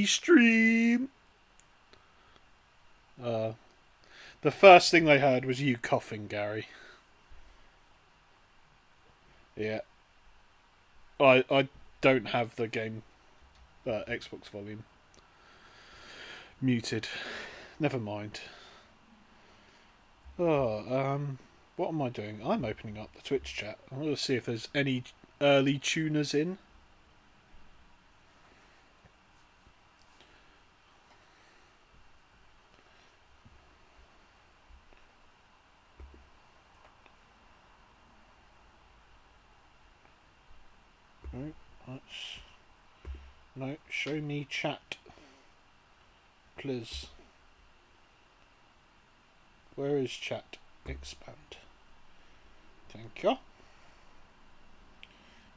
Stream. The first thing they heard was you coughing, Gary. Yeah, I don't have the game Xbox volume muted. Never mind. What am I doing? I'm opening up the Twitch chat. I'm going to see if there's any early tuners in. No, show me chat, please. Where is chat? Expand. Thank you.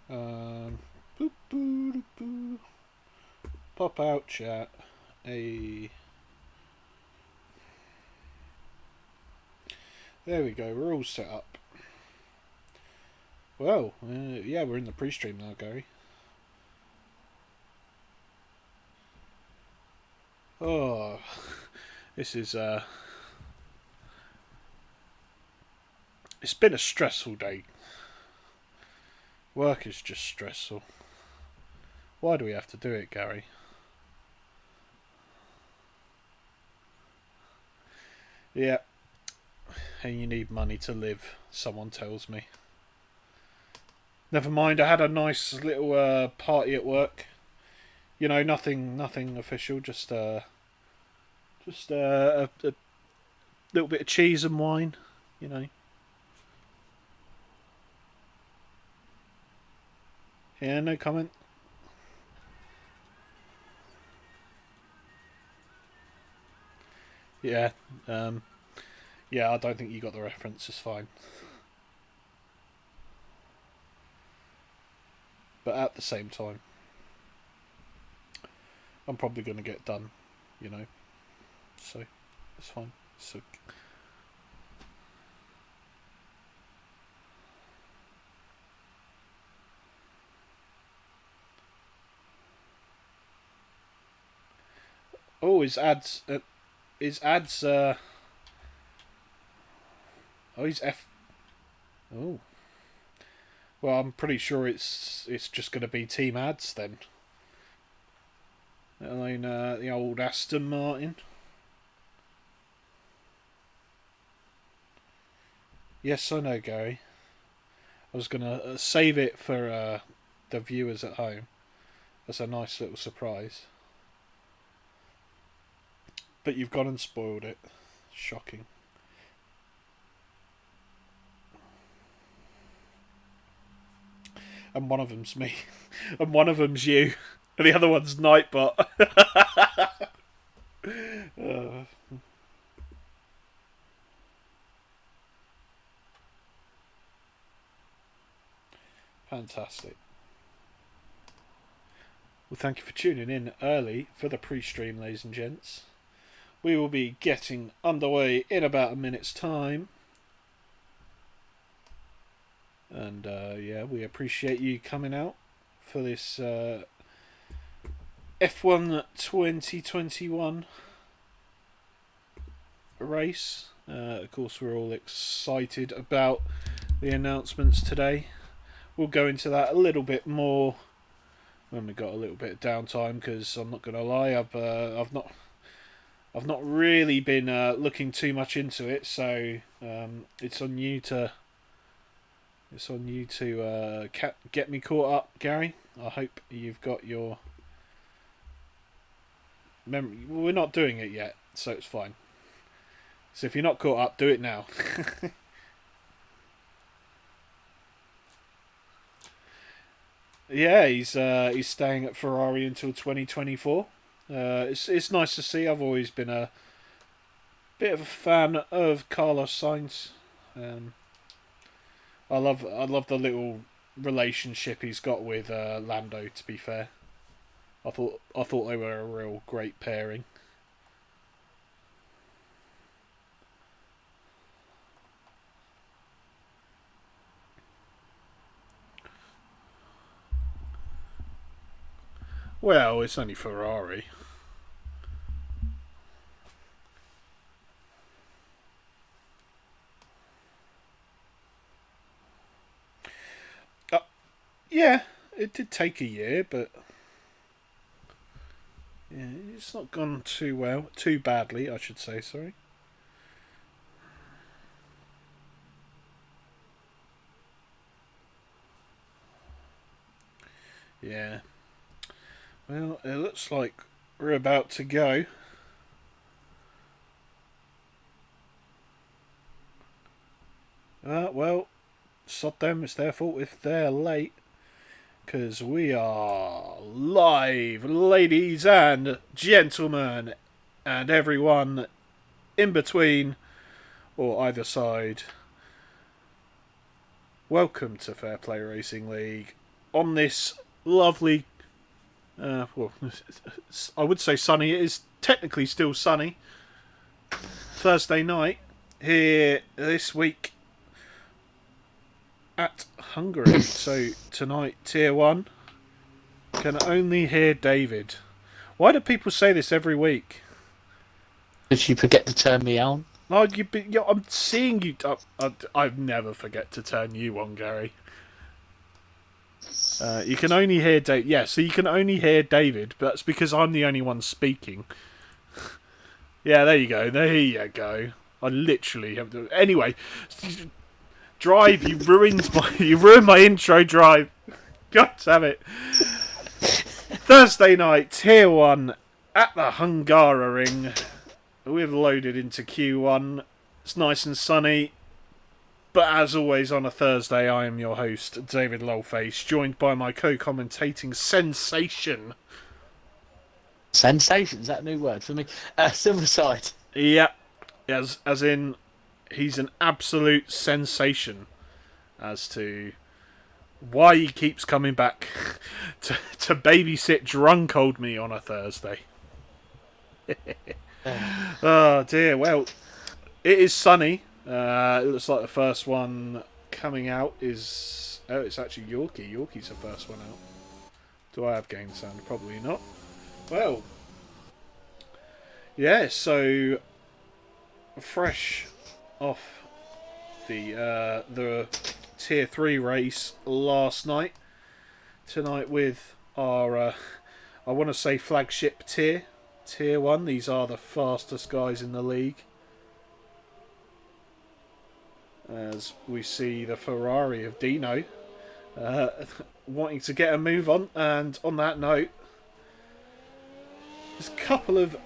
Boop, boop, boop. Pop out chat. There we go. We're all set up. Well, yeah, we're in the pre-stream now, Gary. Oh, this is it's been a stressful day. Work is just stressful. Why do we have to do it, Gary? Yeah. And you need money to live, someone tells me. Never mind, I had a nice little party at work. You know, nothing official, just a little bit of cheese and wine, you know. Yeah, no comment. Yeah, yeah, I don't think you got the reference. It's fine. But at the same time, I'm probably going to get done, you know. So it's fine. So. Oh, his ads. His ads. Oh, he's F. Oh. Well, I'm pretty sure it's just going to be team ads then. I mean, the old Aston Martin. Yes, I know, Gary. I was going to save it for the viewers at home as a nice little surprise. But you've gone and spoiled it. Shocking. And one of them's me. And one of them's you. And the other one's Nightbot. Fantastic. Well, thank you for tuning in early for the pre-stream, ladies and gents. We will be getting underway in about a minute's time. And yeah, we appreciate you coming out for this F1 2021 race. Of course, we're all excited about the announcements today. We'll go into that a little bit more when we got a little bit of downtime, because I'm not going to lie, I've not really been looking too much into it, so it's on you to get me caught up, Gary. I hope you've got your memory. Well, we're not doing it yet, so it's fine. So if you're not caught up, do it now. Yeah, he's staying at Ferrari until 2024. It's nice to see. I've always been a bit of a fan of Carlos Sainz. I love the little relationship he's got with Lando. To be fair, I thought they were a real great pairing. Well, it's only Ferrari. Yeah, it did take a year, but yeah, it's not gone too badly, I should say. Sorry. Yeah. Well, it looks like we're about to go. Well, sod them. It's their fault if they're late. Because we are live, ladies and gentlemen, and everyone in between or either side. Welcome to Fair Play Racing League on this lovely, well, I would say sunny. It is technically still sunny. Thursday night here this week at Hungary. So tonight, Tier 1, can only hear David. Why do people say this every week? Did you forget to turn me on? Oh, I'm seeing you. I never forget to turn you on, Gary. You can only hear David. Yeah, so you can only hear David, but that's because I'm the only one speaking. Yeah, there you go. There you go. I literally have to. Anyway, Drive. You ruined my intro. Drive. God damn it. Thursday night, Tier 1 at the Hungaroring. We've loaded into Q1. It's nice and sunny. But as always on a Thursday, I am your host, David Lolface, joined by my co-commentating sensation. Sensation, is that a new word for me? Silverside. Yeah, as in, he's an absolute sensation as to why he keeps coming back to babysit drunk old me on a Thursday. Oh dear, well, it is sunny. It looks like the first one coming out is... Oh, it's actually Yorkie. Yorkie's the first one out. Do I have game sound? Probably not. Well, yeah, so fresh off the Tier 3 race last night. Tonight with our, I want to say flagship Tier 1. These are the fastest guys in the league. As we see the Ferrari of Dino wanting to get a move on. And on that note, there's a couple of...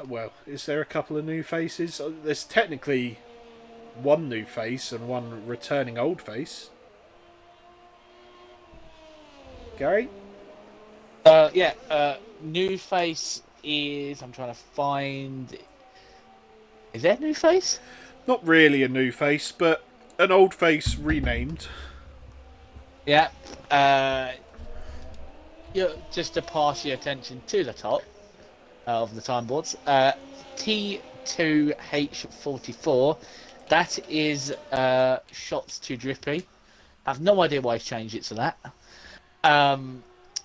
Well, is there a couple of new faces? There's technically one new face and one returning old face. Gary? New face is... I'm trying to find... Is there a new face? Not really a new face, but an old face renamed. Yeah. Just to pass your attention to the top of the time boards. T2H44. That is Shots to Drippy. I have no idea why he's changed it to that. And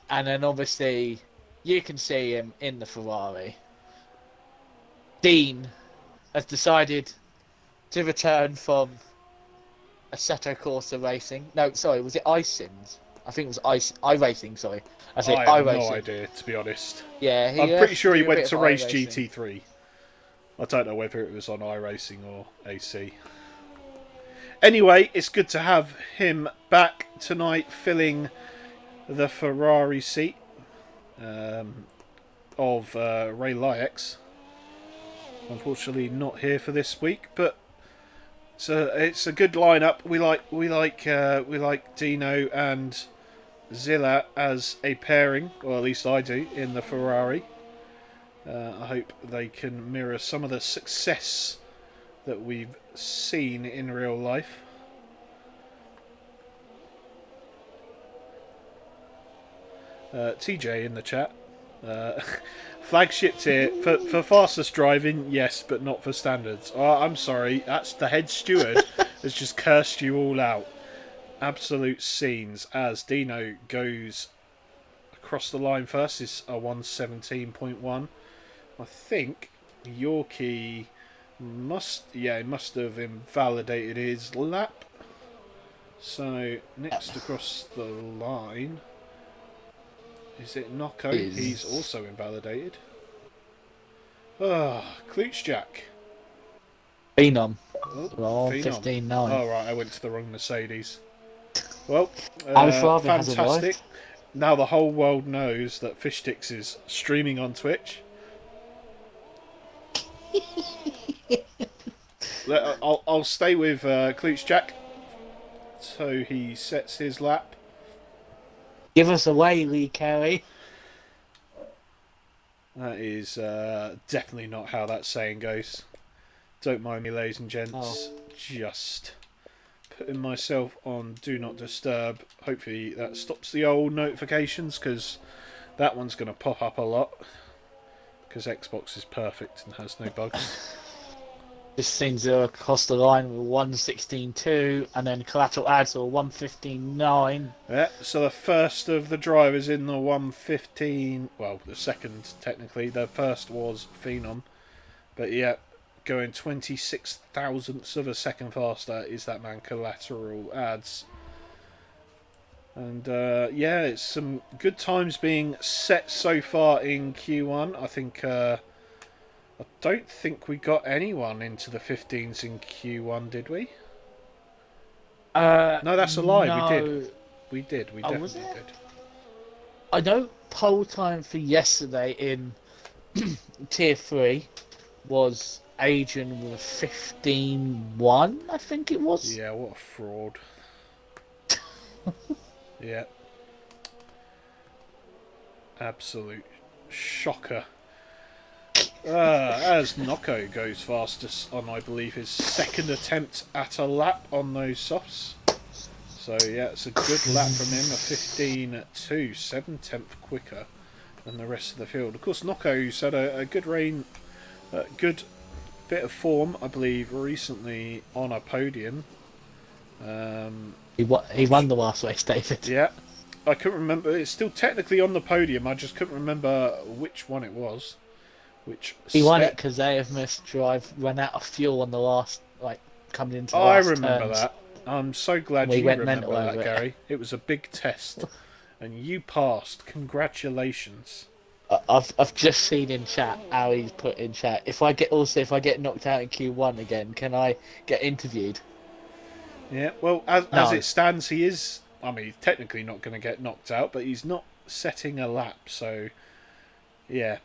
then obviously you can see him in the Ferrari. Dean has decided to return from Assetto Corsa Racing. No, sorry, was it iSims? I think it was iRacing, sorry. I have no idea, to be honest. Yeah, I'm pretty sure he went to race GT3. I don't know whether it was on iRacing or AC. Anyway, it's good to have him back tonight filling the Ferrari seat of Ray Lyax. Unfortunately not here for this week, but it's a good lineup. We like Dino and Zilla as a pairing, or at least I do, in the Ferrari. I hope they can mirror some of the success that we've seen in real life. TJ in the chat. Flagship tier for fastest driving, yes, but not for standards. Oh, I'm sorry, that's the head steward has just cursed you all out. Absolute scenes as Dino goes across the line first. Is a 117.1. I think Yorkie must have invalidated his lap. So, next across the line, is it Nocco? Is He's also invalidated. Ah, Jack. Phenom. Oh, We're on Phenom. 15-9. Oh, right, I went to the wrong Mercedes. Well, Alfred has fantastic. arrived. Now the whole world knows that Fishtix is streaming on Twitch. I'll stay with Jack. So he sets his lap. Give us away, Lee Carey. That is definitely not how that saying goes. Don't mind me, ladies and gents. Just putting myself on Do Not Disturb. Hopefully that stops the old notifications, because that one's going to pop up a lot. Because Xbox is perfect and has no bugs. Just seen Zero across the line with 116.2, and then Collateral Ads or 115.9. Yeah, so the first of the drivers in the 115, well, the second technically. The first was Phenom, but yeah, going 26 thousandths of a second faster is that man Collateral Ads. And yeah, it's some good times being set so far in Q1. I think I don't think we got anyone into the 15s in Q1, did we? No, that's a lie. No. We did. We did. We Was definitely it? did. I know poll time for yesterday in Tier 3 was Adrian with 15-1, I think it was. Yeah, what a fraud. Yeah. Absolute shocker. As Nocco goes fastest on, I believe, his second attempt at a lap on those softs. So yeah, it's a good lap from him, a 15.2, 7/10 quicker than the rest of the field. Of course, Nocco's had a good good bit of form, I believe, recently on a podium. He won the last race, David. Yeah, I couldn't remember. It's still technically on the podium. I just couldn't remember which one it was. He won it because AFMS Drive ran out of fuel on the last, coming into the last I remember turns. that. I'm so glad you remember that, Gary. It was a big test, and you passed. Congratulations. I've just seen in chat how he's put in chat. If I get knocked out in Q1 again, can I get interviewed? Yeah. Well, as it stands, he is. I mean, he's technically not going to get knocked out, but he's not setting a lap, so. Yeah,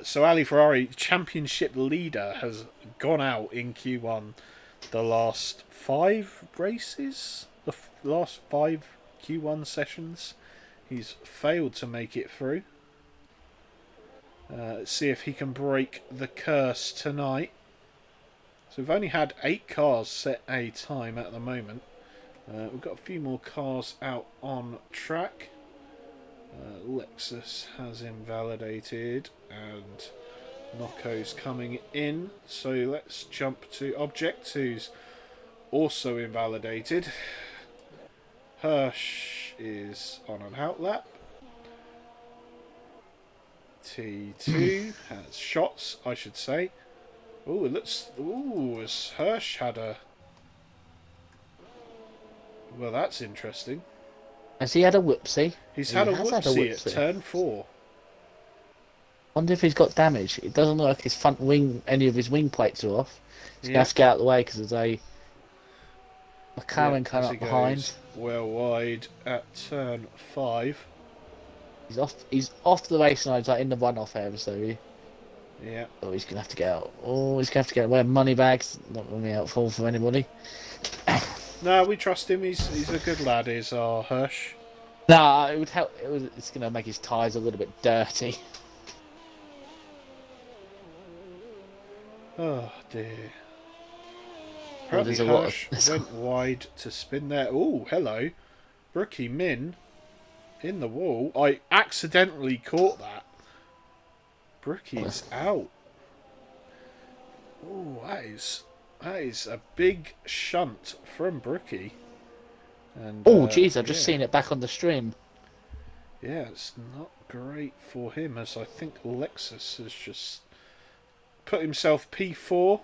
so Ali Ferrari, championship leader, has gone out in Q1 the last 5 races, the last 5 Q1 sessions. He's failed to make it through. Let's see if he can break the curse tonight. So we've only had 8 cars set a time at the moment. We've got a few more cars out on track. Lexus has invalidated and Nocco's coming in, so let's jump to Object, who's also invalidated. Hirsch is on an outlap. T2 has shots, I should say. Oh, it looks. Oh, has Hirsch had a. Well, that's interesting. Has he had a whoopsie? He's had a whoopsie at turn 4. Wonder if he's got damage. It doesn't look like his front wing, any of his wing plates are off. He's gonna have to get out of the way because there's a McLaren coming up behind. Well wide at turn 5. He's off the race line, like in the runoff area, so yeah. Oh, he's gonna have to get out. Oh, he's gonna have to get away. Money bags, not gonna be helpful for anybody. No, we trust him. He's a good lad. Is our Hirsch. No, it would help. It's gonna make his tyres a little bit dirty. Oh dear. Apparently Hirsch went wide to spin there. Oh, hello. Brookie Min in the wall. I accidentally caught that. Brookie's out. Oh, that is a big shunt from Brookie. And oh, jeez, I've just seen it back on the stream. Yeah, it's not great for him, as I think Lexus has just put himself P4.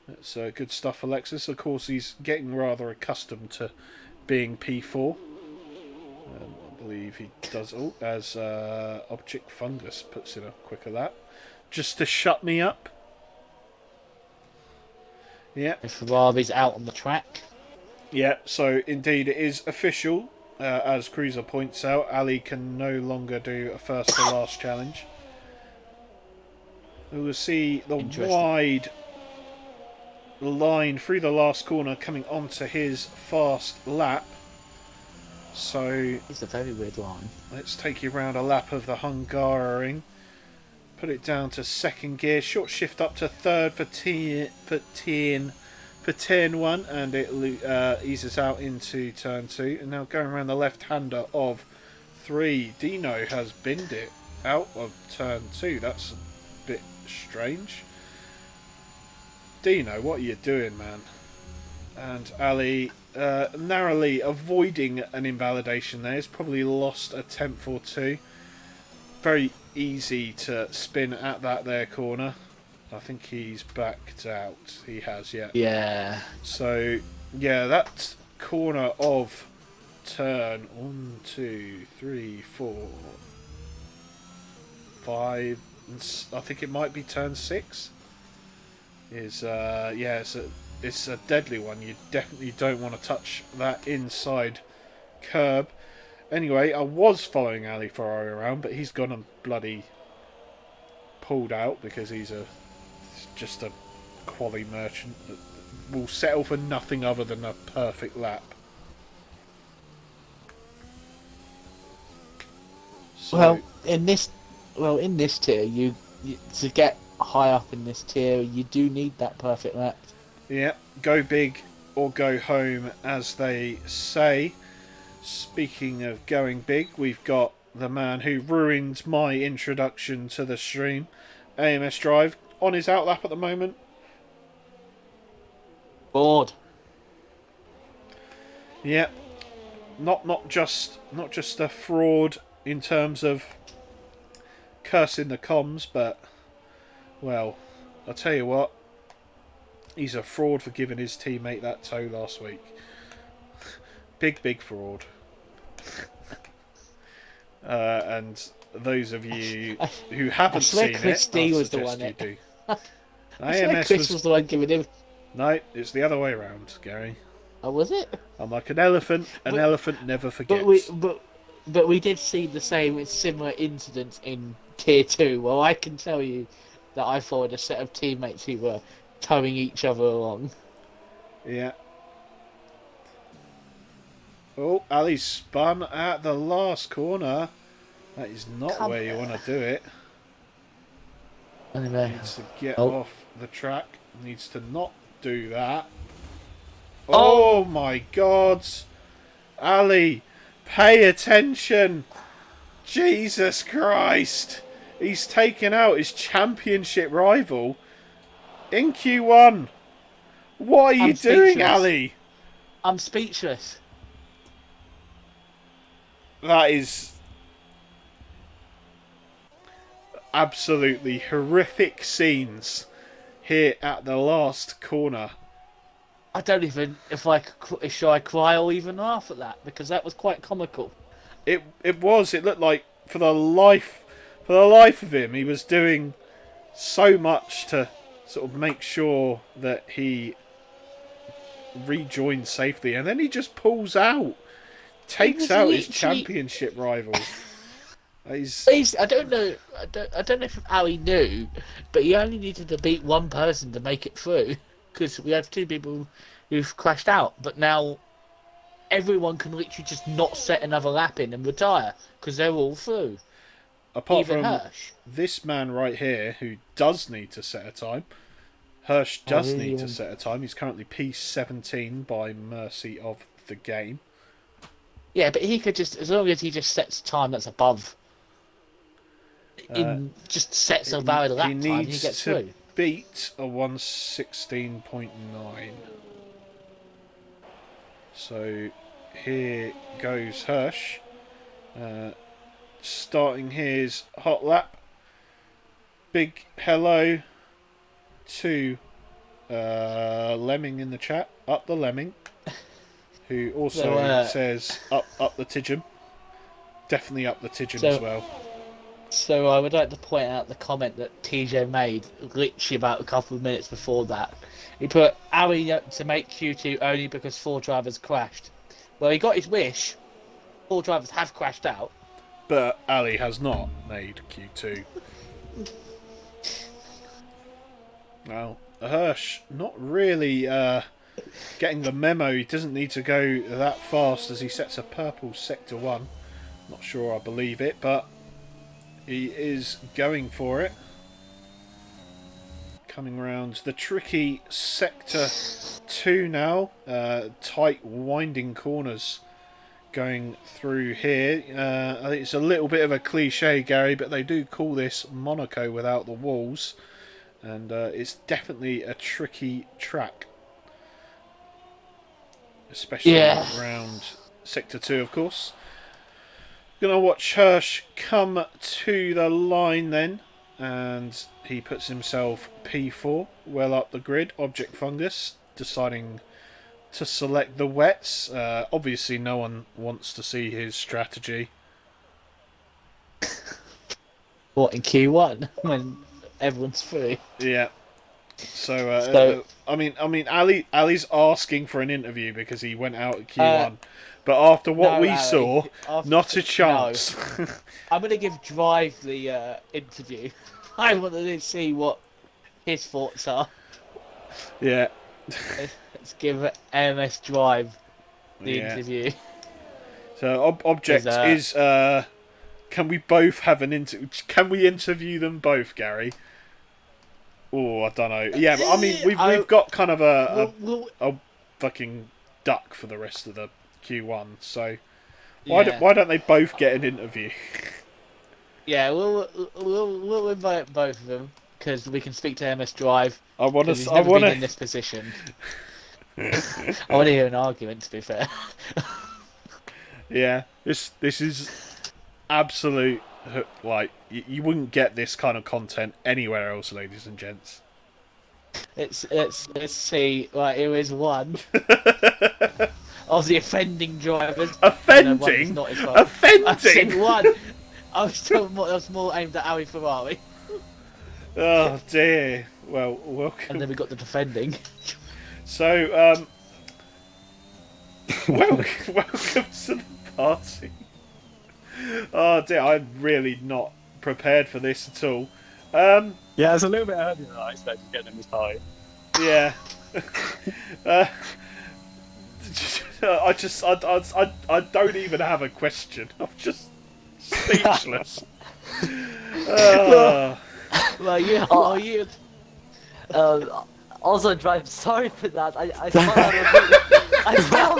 That's good stuff for Lexus. Of course, he's getting rather accustomed to being P4. I believe he does all as Object Fungus puts in a quick of that. Just to shut me up. Yeah. Ferrari's out on the track. Yeah, so indeed it is official. As Cruiser points out, Ali can no longer do a first to last challenge. We will see the wide line through the last corner coming onto his fast lap. So it's a very weird line. Let's take you around a lap of the Hungaroring. Put it down to second gear. Short shift up to third for turn 1, and it eases out into turn 2. And now going around the left-hander of 3. Dino has binned it out of turn 2. That's a bit strange. Dino, what are you doing, man? And Ali narrowly avoiding an invalidation there. He's probably lost a tenth or two. Very easy to spin at that there corner. I think he's backed out. He has, yeah. Yeah. So, yeah, that corner of turn 1, 2, 3, 4, 5, and I think it might be turn 6. Is yeah, it's a deadly one. You definitely don't want to touch that inside curb. Anyway, I was following Ali Ferrari around, but he's gone and bloody pulled out because he's just a quali merchant that will settle for nothing other than a perfect lap. So, in this tier, you to get high up in this tier, you do need that perfect lap. Yeah, go big or go home, as they say. Speaking of going big, we've got the man who ruined my introduction to the stream, AMS Drive, on his outlap at the moment. Bored. Yeah, not just a fraud in terms of cursing the comms, but well, I'll tell you what, he's a fraud for giving his teammate that toe last week. Big fraud. And those of you who haven't seen Chris it, D I was the suggest one you do. AMS was the one giving him. No, it's the other way around, Gary. Oh, was it? I'm like an elephant. An elephant never forgets. But we did see the similar incidents in Tier 2. Well, I can tell you that I followed a set of teammates who were towing each other along. Yeah. Oh, Ali spun at the last corner. That is not where you want to do it. Anyway. Needs to get off the track. Needs to not do that. Oh my God. Ali, pay attention. Jesus Christ. He's taken out his championship rival in Q1. What are you doing, Ali? I'm speechless. That is absolutely horrific scenes here at the last corner. I don't even should I cry or even laugh at that, because that was quite comical. It was. It looked like for the life of him, he was doing so much to sort of make sure that he rejoined safely, and then he just pulls out, takes out his championship rival. I don't know if Ali knew, but he only needed to beat one person to make it through, because we have two people who've crashed out. But now everyone can literally just not set another lap in and retire because they're all through. Apart from Hirsch. This man right here, who does need to set a time. Hirsch does need to set a time. He's currently P17 by mercy of the game. Yeah, but he could just, as long as he just sets a time that's above, just sets a valid lap time, he gets through. He needs to beat a 1:16.9. So here goes Hirsch, starting his hot lap. Big hello to Lemming in the chat. Up the Lemming. who also says up the Tidgem. Definitely up the Tidgem as well. So I would like to point out the comment that TJ made literally about a couple of minutes before that. He put Ali to make Q2 only because 4 drivers crashed. Well, he got his wish. 4 drivers have crashed out. But Ali has not made Q2. Well, Hirsch not really getting the memo. He doesn't need to go that fast as he sets a purple sector 1. Not sure I believe it, but he is going for it. Coming round the tricky sector 2 now. Tight winding corners going through here. I think it's a little bit of a cliche, Gary, but they do call this Monaco without the walls. And it's definitely a tricky track. Especially around sector 2, of course. Gonna watch Hirsch come to the line then, and he puts himself P4 well up the grid. Object Fungus deciding to select the wets. Obviously no one wants to see his strategy. What, in Q1 when everyone's free? Yeah. So I mean Ali's asking for an interview because he went out at Q1. But after what we saw, not a chance. No. I'm going to give Drive the interview. I want to see what his thoughts are. Yeah. Let's give AMS Drive the interview. So object is can we both have an interview? Can we interview them both, Gary? Oh, I don't know. Yeah, but I mean we've got kind of a fucking duck for the rest of the Q1, so why don't they both get an interview? Yeah, we'll invite both of them because we can speak to MS Drive. I want to been in this position. I want to hear an argument. To be fair. Yeah, this is absolute. Like you wouldn't get this kind of content anywhere else, ladies and gents. Let's see. Right, here is one. Of the offending drivers. Offending? Not his fault. Offending? I said one. I was more aimed at Ali Ferrari. Oh dear. Well, welcome. And then we got the defending. So, welcome to the party. Oh dear, I'm really not prepared for this at all. Yeah, it's a little bit earlier than I expected getting in this party. Yeah. I don't even have a question. I'm just speechless. Well, you. Also, Drive. Sorry for that. I saw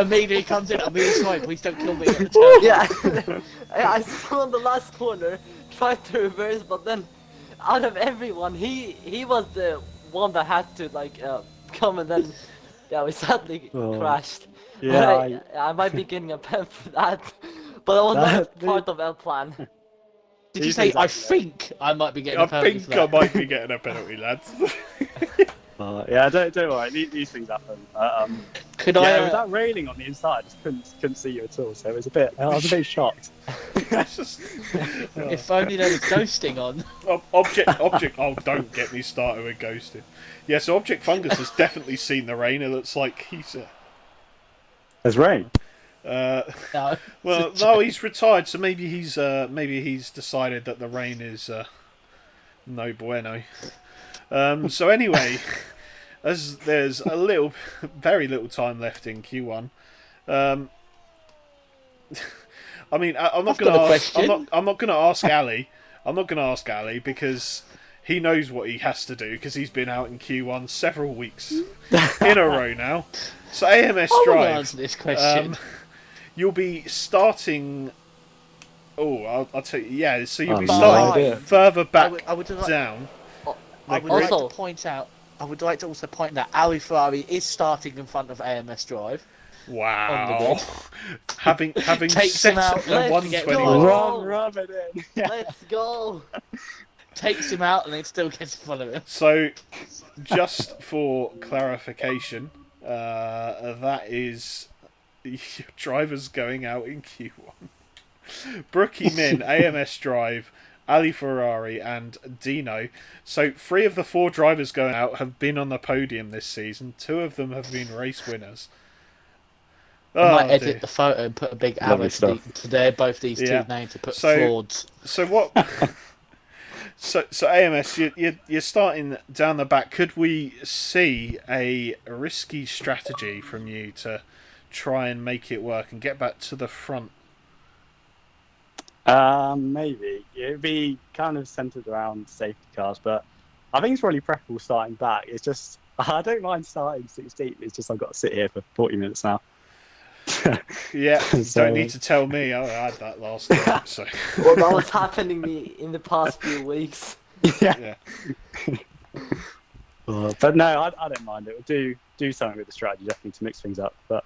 immediately comes in. I'm really sorry. Please don't kill me. Yeah, I saw on the last corner. Tried to reverse, but then out of everyone, he was the one that had to come, and then we sadly crashed. Yeah, I might be getting a pen for that, but that was not part of our plan. Did you say I think I might be getting a penalty? I think I might be getting a penalty, lads. Yeah, don't worry. These things happen. Could I? With that railing on the inside, I just couldn't see you at all. So it was I was a bit shocked. If only there was ghosting on. Object. Oh, don't get me started with ghosting. Yeah, so Object Fungus has definitely seen the rain. It looks like he's. There's rain. No. Well, no, he's retired, so maybe he's decided that the rain is no bueno. So anyway, as there's very little time left in Q1. I mean, I'm not going to ask. I'm not going to ask Ali. I'm not going to ask Ali because he knows what he has to do because he's been out in Q1 several weeks in a row now. So AMS Drive. Answer this question. You'll be starting. Oh, I'll tell you. Yeah, so you'll be starting further back down. I would like to point out. I would like to also point out Ali Ferrari is starting in front of AMS Drive. Wow! having takes set him out up the 121. Rub it in. Let's go. Takes him out and then still gets in front of him. So, just for clarification, That is your drivers going out in Q1. Brookie Min, AMS Drive, Ali Ferrari, and Dino. So 3 of the 4 drivers going out have been on the podium this season. 2 of them have been race winners. I might edit dear. the photo and put a big Lovely arrow stuff. to there, both these Yeah. two names to put So- frauds. So what? So AMS, you're starting down the back. Could we see a risky strategy from you to try and make it work and get back to the front? Maybe it'd be kind of centered around safety cars, but I think it's probably preferable starting back. It's just I don't mind starting 16th. It's just I've got to sit here for 40 minutes now. Yeah, So- don't need to tell me. I had that last night. So Well, that was happening me in the past few weeks. yeah. But no, I don't mind it. We'll do something with the strategy, definitely to mix things up. But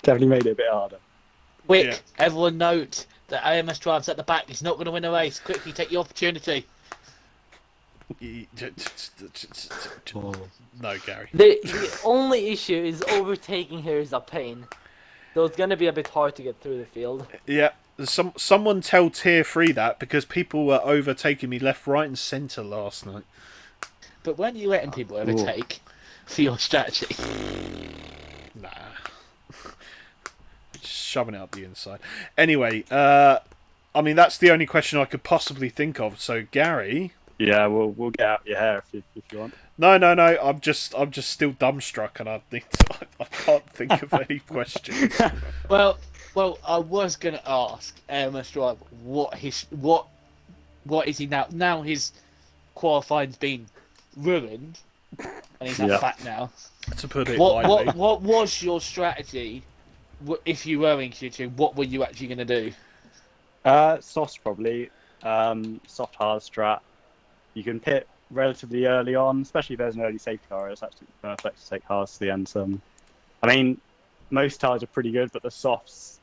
definitely made it a bit harder. Quick, Yeah. everyone note that AMS drives at the back. He's not going to win a race. Quickly, take your opportunity. No, Gary. The only issue is overtaking here is a pain. So it's gonna be a bit hard to get through the field. Yeah, someone tell Tier 3 that, because people were overtaking me left, right, and centre last night. But when you letting people overtake for your strategy? Nah. Just shoving it up the inside. Anyway, I mean, that's the only question I could possibly think of. So, Gary. Yeah, we'll get out your hair if you want. No. I'm just still dumbstruck, and I can't think of any questions. Well, I was going to ask AMS Drive what is he now? Now his qualifying's been ruined, and he's at the back now. To put it lightly. What was your strategy? If you were in Q2, what were you actually going to do? Softs probably. Soft hard strat. You can pit relatively early on, especially if there's an early safety car. It's absolutely perfect to take hards to the end. I mean, most tires are pretty good, but the softs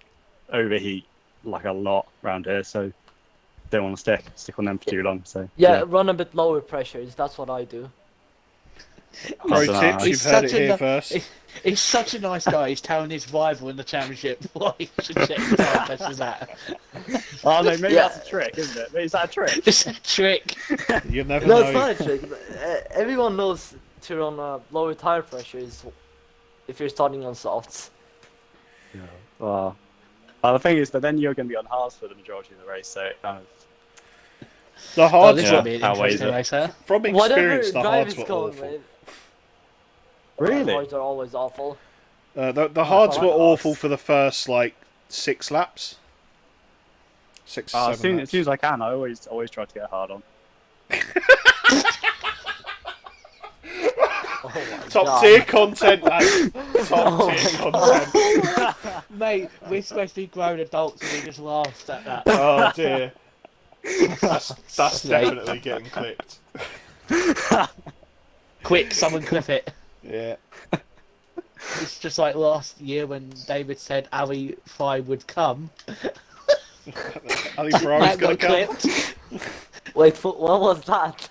overheat like a lot around here, so don't want to stick on them for too long. So Yeah, run a bit lower pressures. That's what I do. Pro dunno. tips, He's you've heard it such a here ni- first. He's such a nice guy. He's telling his rival in the championship why he should check his tire pressures at. Oh no, maybe Yeah. that's a trick, isn't it? Is that a trick? Just a trick. You never No, know. it's not a trick. Everyone knows to run lower tire pressures if you're starting on softs. Well, the thing is, but then you're going to be on hards for the majority of the race, so it kind of The Oh, hards this were, will be an outweighs interesting it. race, huh? from Whatever experience, the drive hards is were going awful. with, really. hards are always awful. The hards I were like awful hards. for the first 6 laps. 6 or As 7 soon laps. as I can, I always try to get hard on. Oh my Top God. tier content, lads. Top Oh tier my content. Mate, we're supposed to be grown adults and we just laughed at that. Oh dear. That's definitely getting clipped. Quick, someone clip it. Yeah. It's just like last year when David said Ali 5 would come. Ali Ferrari's That gonna got come. clipped Wait, what was that?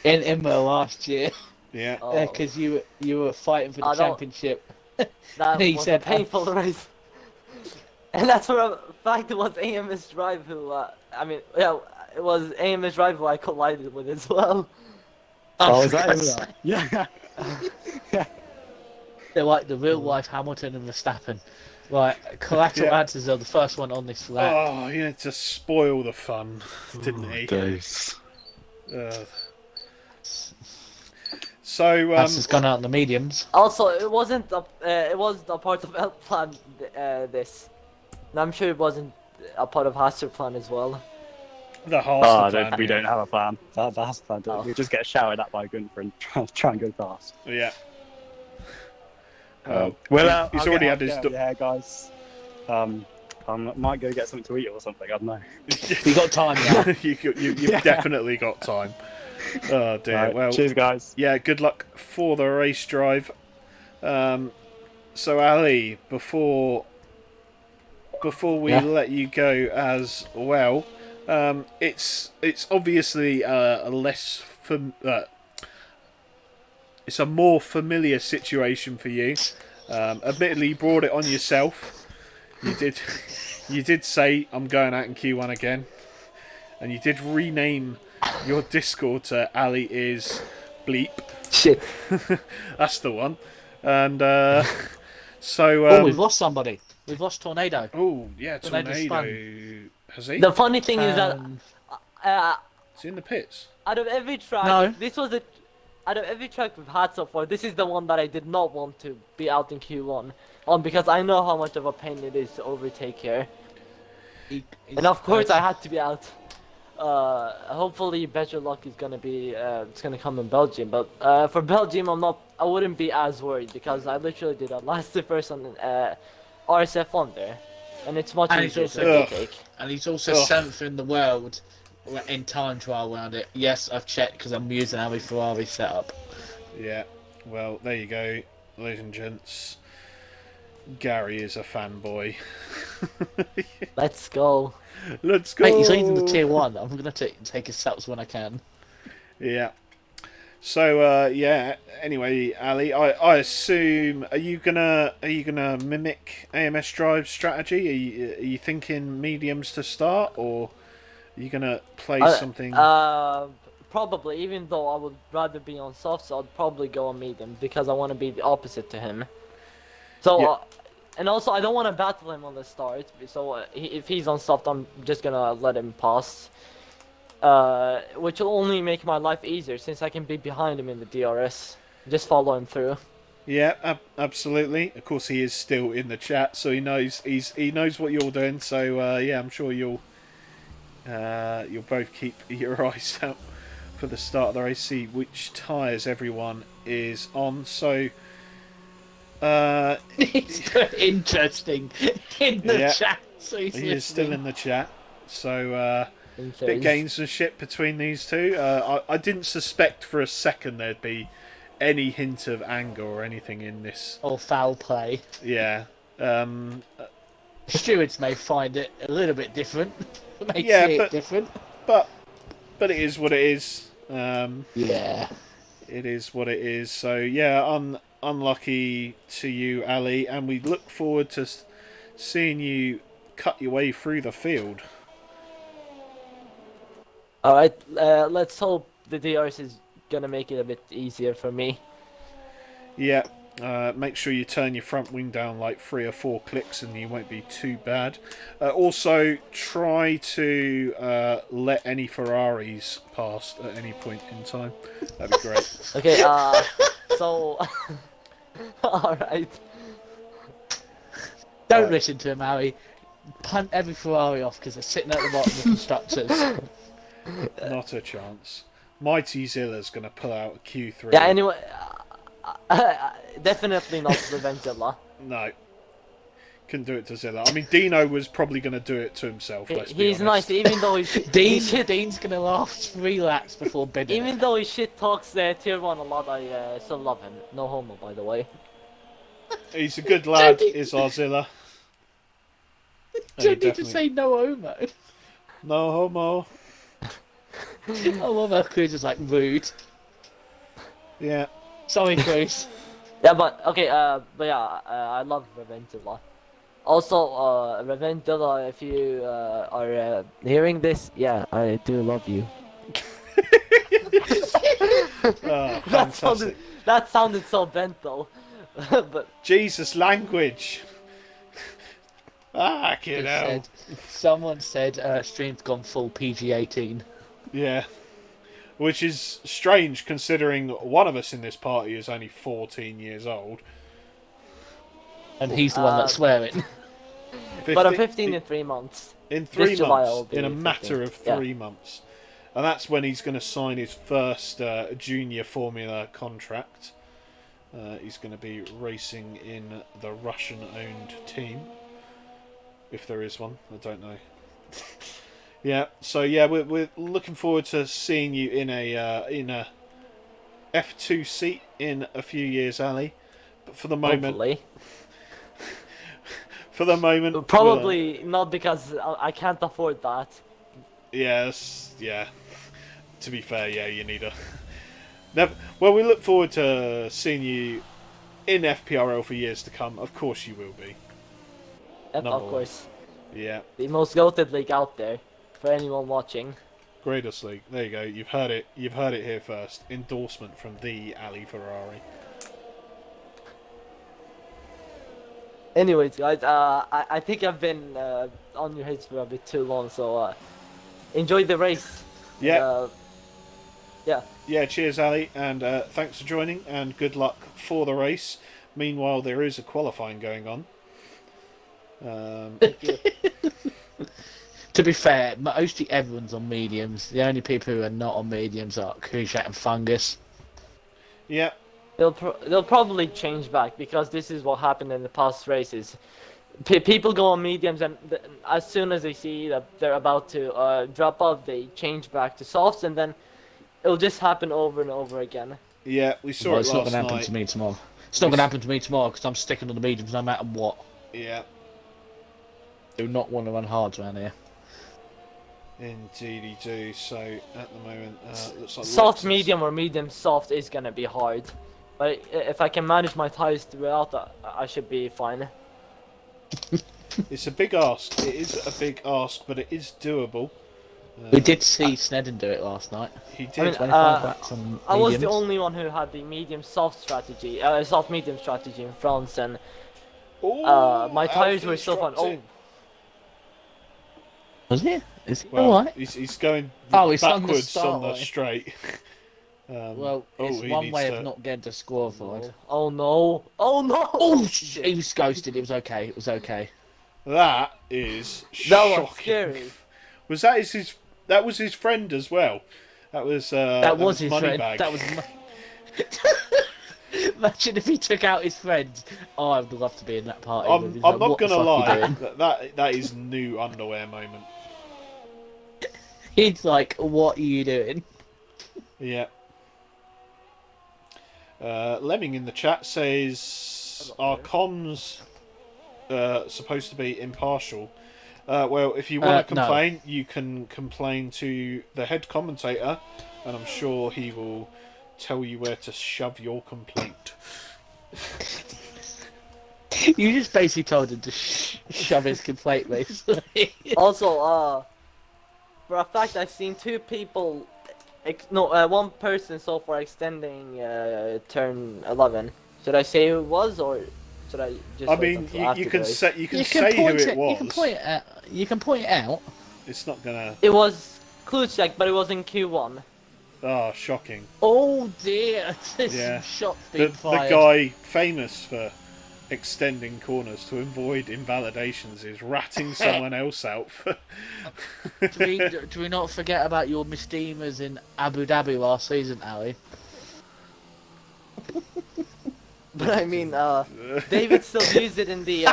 in Imola last year Yeah. Oh, because you were fighting for the I don't- championship. that he was said, a painful race. And that's for a fact it was AMS Drive who, it was AMS Drive who I collided with as well. Oh, for is that God's it? sake. Yeah. They're like the real life Hamilton and Verstappen. Right, collateral Yeah. answers are the first one on this lap. Oh, you had to spoil the fun, didn't he? Days. So, That's just gone out in the mediums. Also, it wasn't it was a part of L plan. This, and I'm sure it wasn't a part of Haster plan as well. the Oh, Haas plan. we don't have a plan. That's the plan. Oh. We just get shouted at by Gunther and try and go fast. Yeah. Well, he's I'll already get had his. out there, guys. I might go get something to eat or something. I don't know. We got time now. You've Yeah. definitely got time. Oh dear. Right, Well, cheers, guys. yeah. Good luck for the race drive. So Ali, before we Yeah. let you go as well, it's obviously a less it's a more familiar situation for you. Admittedly, you brought it on yourself. You did. You did say I'm going out in Q1 again, and you did rename your Discord to Ali is bleep. Shit. That's the one. And so. Oh, we've lost somebody. We've lost Tornado. Oh yeah, Tornado's Tornado. Has he? The funny thing is that Is he in the pits? out of every track, No. this was out of every track we've had so far, this is the one that I did not want to be out in Q1 on because I know how much of a pain it is to overtake here. And of course I had to be out. Hopefully better luck is gonna be it's gonna come in Belgium, but for Belgium I wouldn't be as worried because I literally did a last first on RSF1 there, and it's much And he's easier also- to overtake. And he's also Ugh. 7th in the world in time trial around it. Yes, I've checked because I'm using our Ferrari setup. Yeah. Well, there you go, ladies and gents. Gary is a fanboy. Let's go. Let's go. Mate, he's leading the tier 1. I'm going to take his saps when I can. Yeah. So yeah. Anyway, Ali, I assume are you gonna mimic AMS Drive's strategy? Are you thinking mediums to start, or are you gonna play something? Probably. Even though I would rather be on soft, so I'd probably go on medium because I want to be the opposite to him. So, Yeah. And also I don't want to battle him on the start. So if he's on soft, I'm just gonna let him pass. Which will only make my life easier since I can be behind him in the DRS. Just follow him through. Yeah, absolutely. Of course, he is still in the chat, so he knows he knows what you're doing. So yeah, I'm sure you'll both keep your eyes out for the start of the race. See which tyres everyone is on. So It's interesting in the Yeah. chat. So he's he is still listening. in the chat. So bit gamesmanship between these two. I didn't suspect for a second there'd be any hint of anger or anything in this. Or foul play. Yeah. Stewards may find it a little bit different. May Yeah, see it but- different. But it is what it is. Yeah. It is what it is. So yeah, unlucky to you, Ali, and we look forward to seeing you cut your way through the field. Alright, let's hope the DRS is gonna make it a bit easier for me. Yeah. Make sure you turn your front wing down like 3 or 4 clicks and you won't be too bad. Also, try to let any Ferraris past at any point in time. That'd be great. Okay, so... Alright. Don't listen to him, Harry. Punt every Ferrari off because they're sitting at the bottom of the constructors. Not a chance. Mighty Zilla's going to pull out a Q3. Yeah, anyway... definitely not Revengezilla. No. Couldn't do it to Zilla. I mean, Dino was probably going to do it to himself, let's be He's honest. nice, even though he Dean's gonna last 3 laps before bidding. even though he shit talks tier 1 a lot, I still love him. No homo, by the way. He's a good lad, is our Zilla. Don't need to definitely- say no homo. No homo. I love how Cruz is like rude. Yeah. Sorry, Cruz. Yeah, but okay, but yeah, I love Revengezilla. Also, Revengezilla, if you are hearing this, yeah, I do love you. Oh, That sounded, fantastic. that sounded so bent though. But Jesus, language. Ah, kid out. Someone said stream's gone full PG-18. Yeah. Which is strange considering one of us in this party is only 14 years old. And he's the one that's swearing. but I'm 15 in 3 months. In 3 this July I'll months. be In a 15. matter of Yeah. 3 months. And that's when he's going to sign his first junior Formula contract. He's going to be racing in the Russian-owned team. If there is one. I don't know. Yeah, so yeah, we're looking forward to seeing you in a F2 seat in a few years, Ali. But for the moment, Hopefully. Probably not because I can't afford that. Yes, yeah. To be fair, yeah, you need Never. Well, we look forward to seeing you in FPRL for years to come. Of course, you will be. Yep, Number of one. course. Yeah. The most goated league out there for anyone watching. Greatest league. There you go. You've heard it. You've heard it here first. Endorsement from the Ali Ferrari. Anyways, guys, I think I've been on your heads for a bit too long, so enjoy the race. Yeah. And, yeah. Yeah. Cheers, Ali, and thanks for joining. And good luck for the race. Meanwhile, there is a qualifying going on. Thank you. To be fair, mostly everyone's on mediums. The only people who are not on mediums are Kushat and Fungus. Yeah. They'll probably change back because this is what happened in the past races. People go on mediums, and as soon as they see that they're about to drop off, they change back to softs, and then it'll just happen over and over again. Yeah. We saw Well, it it's not last going to happen night. to me tomorrow. It's not going to happen to me tomorrow because I'm sticking on the mediums no matter what. Yeah. Do not want to run hard around here. Indeed, he do. So at the moment, looks like Soft Lexus- medium or medium soft is gonna be hard, but if I can manage my tires throughout, I should be fine. It's a big ask. It is a big ask, but it is doable. We did see Snedden do it last night. He did. I mean, 25 laps on I was the mediums. only one who had the medium soft strategy, soft medium strategy in France, and Ooh, my tires were Alfie's still fine. dropped Oh, it. Was he? Is he Well, alright? he's going Oh, he's on the backwards start on the line. straight. Well, it's he one needs way to- of not getting disqualified. oh no! Oh no! Oh, he was ghosted. It was okay. It was okay. That is That was shocking. scary. Was that his? That was his friend as well. That was. That was his friend. Moneybag. That was. Imagine if he took out his friend. Oh, I'd love to be in that party. I'm He's not like, "What the gonna fuck you lie. doing?" That is new underwear moment. He's like, "What are you doing?" Yeah. Lemming in the chat says, "Are comms supposed to be impartial?" Well, if you want to No. complain, you can complain to the head commentator, and I'm sure he will tell you where to shove your complaint. You just basically told him to shove his complaint, basically. Also, for a fact, I've seen two people, one person so far extending turn 11. Should I say who it was, or should I just? I wait mean, until you after can the race? say you can say who point it was. You can point it out. You can point it out. It's not gonna. It was Kluczek, but it was in Q1. Oh, shocking! Oh dear! There's Yeah. some shots The being fired. guy famous for extending corners to avoid invalidations is ratting someone else out. For... Do we not forget about your misdemeanors in Abu Dhabi last season, Ali? But I mean, David still used it in the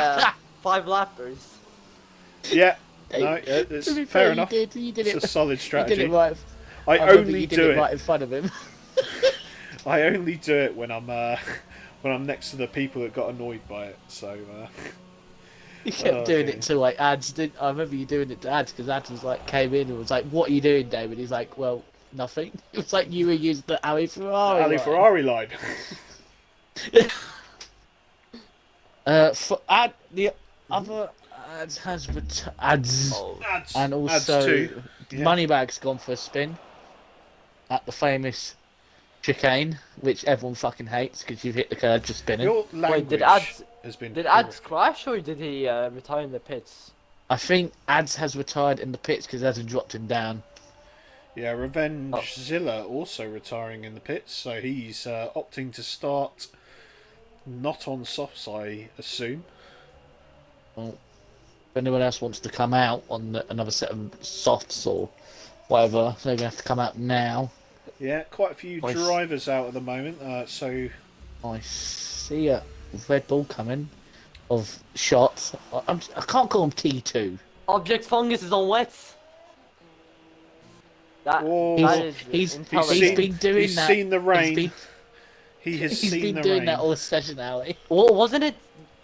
5-lappers. Yeah, Hey, no, it's to be fair fair, enough. You did It's it. a solid You strategy. did it right. I remember only you did do it it. right in front of him. I only do it when I'm when I'm next to the people that got annoyed by it. So You kept Oh, doing dear. it to like Ads. I remember you doing it to Ads because Ads was like came in and was like, "What are you doing, David?" He's like, "Well, nothing." It was like you were using the Ali Ferrari. Ali line. Ferrari line. For the other Ads has Ads Adds, and adds also two. Yeah. Moneybag's gone for a spin at the famous chicane, which everyone fucking hates because you've hit the curb just spinning. Your language Wait, has been. did Ads crash or did he retire in the pits? I think Ads has retired in the pits because hasn't dropped him down. Yeah, Revenge Zilla also retiring in the pits, so he's opting to start not on softs, I assume. Well, if anyone else wants to come out on another set of softs or whatever, they're gonna have to come out now. Yeah, quite a few Nice. drivers out at the moment, so I see a Red Bull coming of shots. I can't call them T2. Object Fungus is on wets. That, Oh, that is He's intelligent. been doing he's that. seen the rain. He's He has been, seen he's been the doing rain. that all session, Ali. Well, wasn't it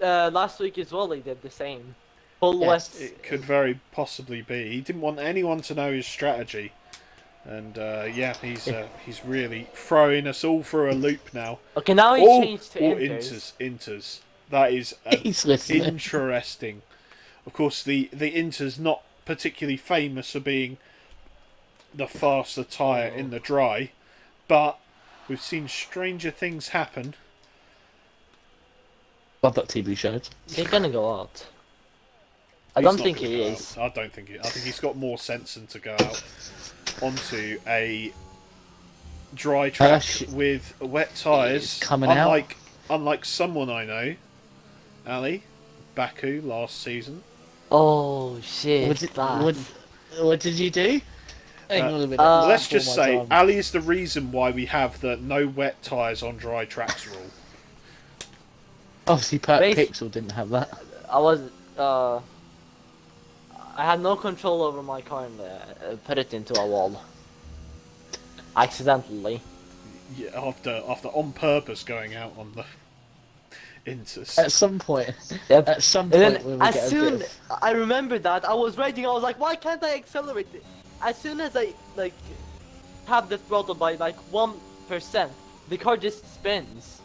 last week as well? They did the same. Full Yes. west. It could very possibly be. He didn't want anyone to know his strategy. And he's really throwing us all through a loop now. Okay, now he Oh, changed to Inters. That is He's listening. interesting. Of course, the Inter's not particularly famous for being the faster tyre in the dry, but we've seen stranger things happen. Love that TV show. Is he gonna go out? I He's don't not think gonna he go is. out. I think he's got more sense than to go out onto a dry track with wet tyres. Unlike someone I know, Ali, Baku last season. Oh shit! What did you do? Let's just say Ali is the reason why we have the no wet tyres on dry tracks rule. Obviously, Pixel didn't have that. I had no control over my car and put it into a wall. Accidentally. Yeah, after on purpose going out on the Inters. At some point. Yep. At some point, I remember that, I was waiting, I was like, why can't I accelerate it? As soon as I, have the throttle by, 1%, the car just spins.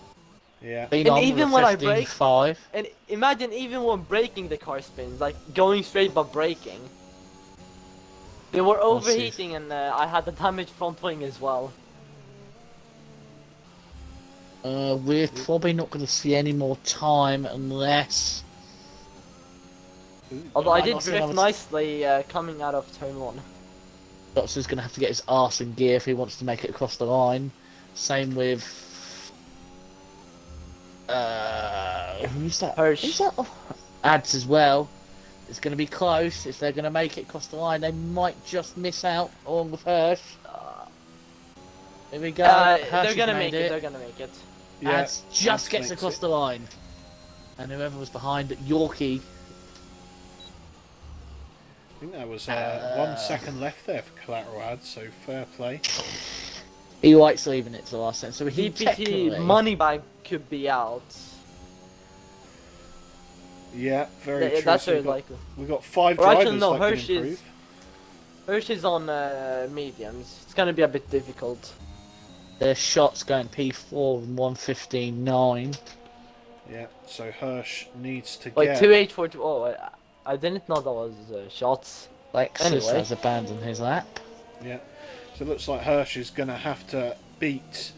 Yeah. And even when I brake, and imagine even when braking the car spins, going straight but braking. They were overheating and I had a damaged front wing as well. We're probably not going to see any more time unless... Although I did drift nicely coming out of turn 1. Dotson's going to have to get his arse in gear if he wants to make it across the line. Same with... who's that? Hirsch. Ads as well. It's going to be close. If they're going to make it across the line, they might just miss out along with Hirsch. Here we go. They're going to make it. They're going to make it. Yeah, Ads just gets across the line. And whoever was behind Yorkie. I think that was 1 second left there for collateral ads, so fair play. He likes leaving it to the last second, so he DPT money bag could be out. Yeah, very true. That's very likely. We've got 5 drivers actually, no, that can improve. Hirsch is on mediums. It's going to be a bit difficult. Their shots going P4 and 115.9. Yeah, so Hirsch needs to Wait, get... 2842. Oh, I didn't know that was shots. Lexus has abandoned his lap. Yeah, so it looks like Hirsch is going to have to beat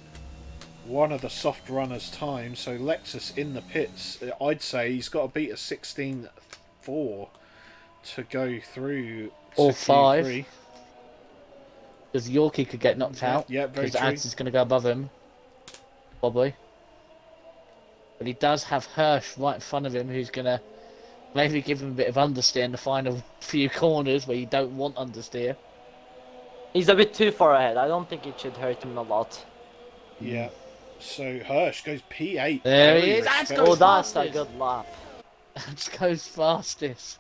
one of the soft runners' time. So Lexus in the pits, I'd say he's got to beat a 16.4 to go through or to 5. Q3. Because Yorkie could get knocked out. Yeah, very true. Because Ads is going to go above him. Probably. But he does have Hirsch right in front of him, who's going to maybe give him a bit of understeer in the final few corners where you don't want understeer. He's a bit too far ahead. I don't think it should hurt him a lot. Yeah. So Hirsch goes P8. There he is. Ads goes that's fastest. a good lap. Ads goes fastest.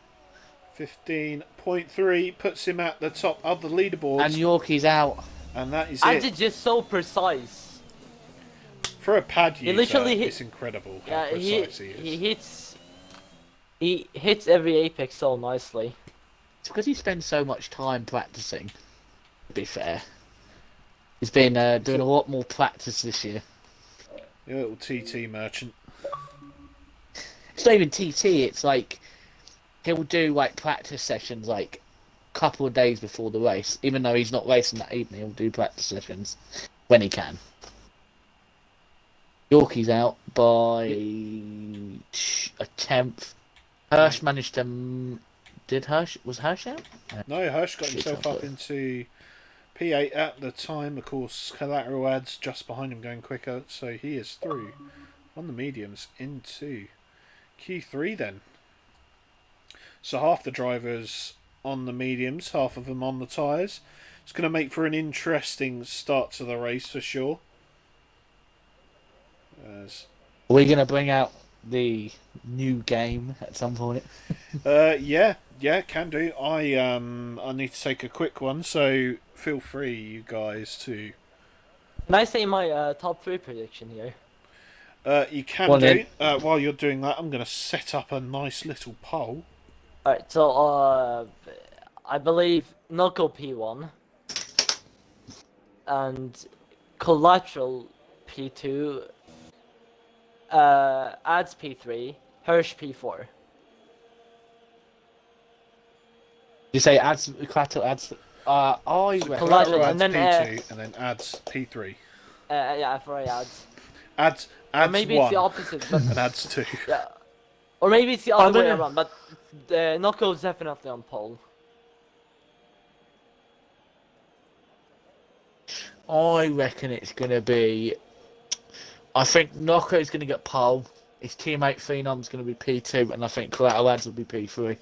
15.3 puts him at the top of the leaderboards. And Yorkie's out. And that is Ads it. is just so precise. For a pad user, literally it's incredible how precise he is. He hits every apex so nicely. It's because he spends so much time practicing, to be fair. He's been doing a lot more practice this year. Your little TT merchant. It's not even TT, it's like he'll do practice sessions a couple of days before the race. Even though he's not racing that evening, he'll do practice sessions when he can. Yorkie's out by a 10th. Hirsch managed to... Was Hirsch out? No, Hirsch got himself up into P8 at the time. Of course, collateral ads just behind him going quicker, so he is through on the mediums into Q3 then. So half the drivers on the mediums, half of them on the tyres. It's going to make for an interesting start to the race for sure. Are we going to bring out the new game at some point? Yeah, can do. I need to take a quick one, so feel free, you guys, to... Can I say my top 3 prediction here? You can do. While you're doing that, I'm going to set up a nice little poll. Alright, so I believe Knuckle P1. and Collateral P2, Ads P3, Hirsch P4. You say adds collateral adds. I reckon. Collateral and adds then, P2 and then adds P3. Yeah, for ads. Adds Or maybe 1 it's the opposite, but and adds 2. yeah. Or maybe it's the other way don't know. around, but Knockout's definitely on pole. I reckon it's gonna be. I think Knockout's gonna get pole. His teammate Phenom's gonna be P2, and I think collateral ads will be P3.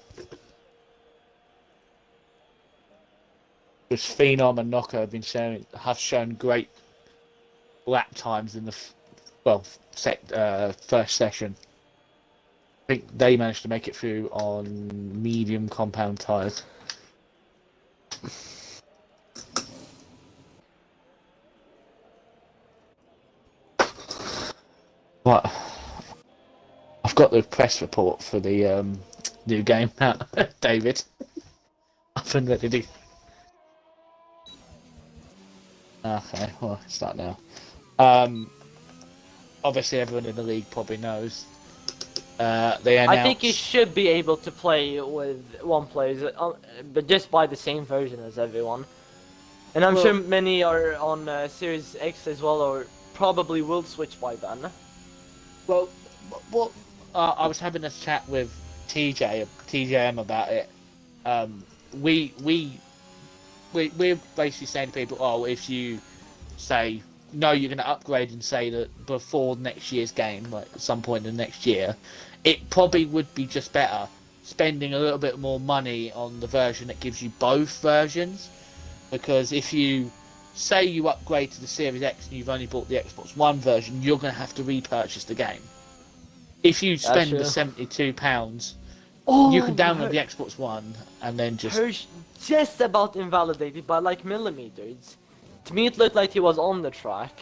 Because Phenom and Knockout have shown great lap times in the first session. I think they managed to make it through on medium compound tyres. What? I've got the press report for the new game now, David. I've been ready to. Okay, well, start now. Obviously, everyone in the league probably knows. They announced. I think you should be able to play with one player, but just buy the same version as everyone. And I'm sure many are on Series X as well, or probably will switch by then. Well, what I was having a chat with TJM about it. We're basically saying to people, oh, if you say no, you're going to upgrade and say that before next year's game, like at some point in the next year, it probably would be just better spending a little bit more money on the version that gives you both versions. Because if you say you upgrade to the Series X and you've only bought the Xbox One version, you're going to have to repurchase the game. If you spend the £72, you can download the Xbox One and then just... Hirsch just about invalidated by like millimeters. To me it looked like he was on the track.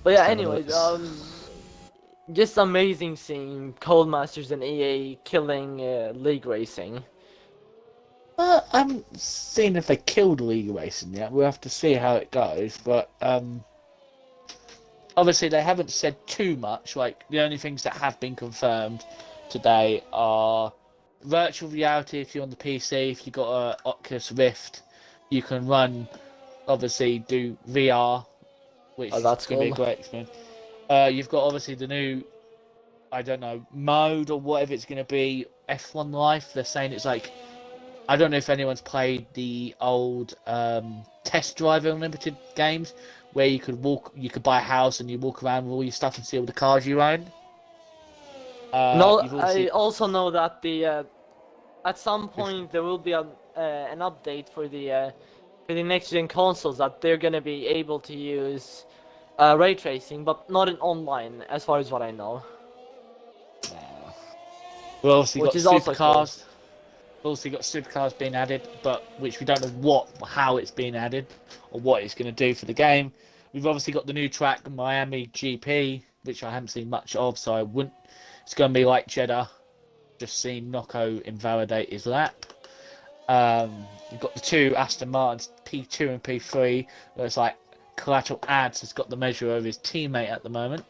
But yeah, anyways, just amazing seeing Codemasters and EA killing League Racing. I haven't seen if they killed League Racing yet. We'll have to see how it goes. But obviously they haven't said too much. Like, the only things that have been confirmed today are virtual reality. If you're on the PC, if you've got a Oculus Rift, you can run, obviously do VR, which is going to be a great experience. You've got obviously the new, I don't know, mode or whatever it's going to be, F1 Life. They're saying it's like, I don't know if anyone's played the old Test Drive Unlimited games, where you could buy a house and you walk around with all your stuff and see all the cars you own. I also know that at some point there will be an update for the next gen consoles that they're gonna be able to use ray tracing, but not in online, as far as what I know. Well, obviously Which got is also supercars. Cool. Also got supercars being added, but which we don't know how it's being added or what it's going to do for the game. We've obviously got the new track, Miami GP, which I haven't seen much of, so I wouldn't. It's going to be like Jeddah. Just seen Nocco invalidate his lap. We've got the two Aston Martins, P2 and P3. Where it's like Collateral Ads has got the measure of his teammate at the moment.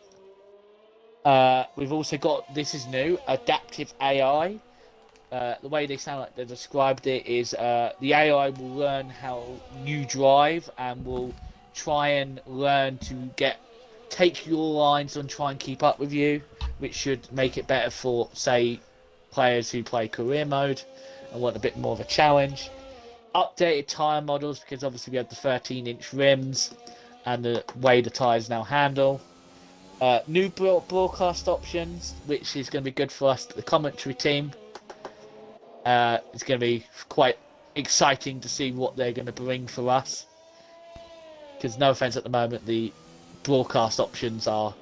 We've also got, this is new, adaptive AI. The way they sound like they described it is the AI will learn how you drive and will try and learn to take your lines and try and keep up with you, which should make it better for, say, players who play career mode and want a bit more of a challenge. Updated tyre models, because obviously we have the 13-inch rims and the way the tyres now handle. New broadcast options, which is going to be good for us, the commentary team. It's going to be quite exciting to see what they're going to bring for us. Because no offense, at the moment, the broadcast options are,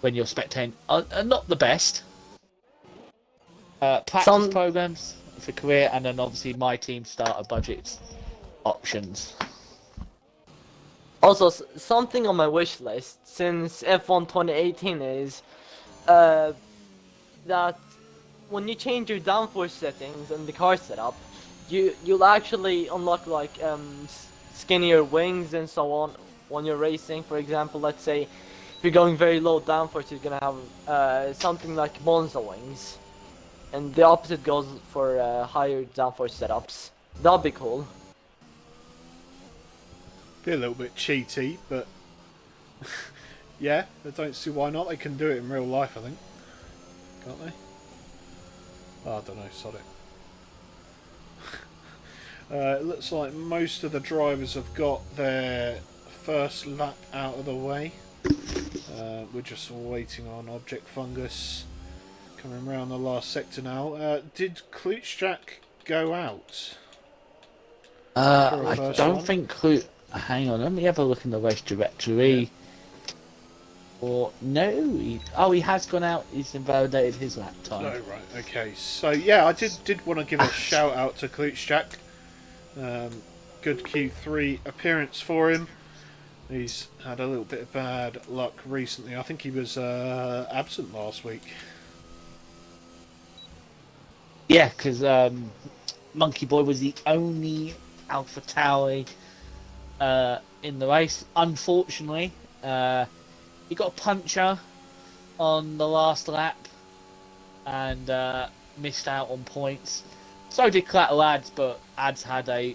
when you're spectating, are not the best. Practice programs for career, and then obviously my team starter budgets options. Also, something on my wish list since F1 2018 is that when you change your downforce settings and the car setup, you'll actually unlock like skinnier wings and so on when you're racing. For example, let's say if you're going very low downforce, you're gonna have something like Monza wings, and the opposite goes for higher downforce setups. That'll be cool. Be a little bit cheaty, but yeah, I don't see why not. They can do it in real life, I think. Can't they? Oh, I don't know, sod it. It looks like most of the drivers have got their first lap out of the way. We're just waiting on Object Fungus coming around the last sector now. Did Klutschak go out? I first don't one? think. Hang on, let me have a look in the race directory. Or no, he has gone out. He's invalidated his lap time. Oh, right, okay. So, yeah, I did want to give a shout out to Klutschak. Good Q3 appearance for him. He's had a little bit of bad luck recently. I think he was absent last week. Yeah, because Monkey Boy was the only Alpha Tauri in the race. Unfortunately, he got a puncher on the last lap and missed out on points. So did Clatter Ads, but Ads had a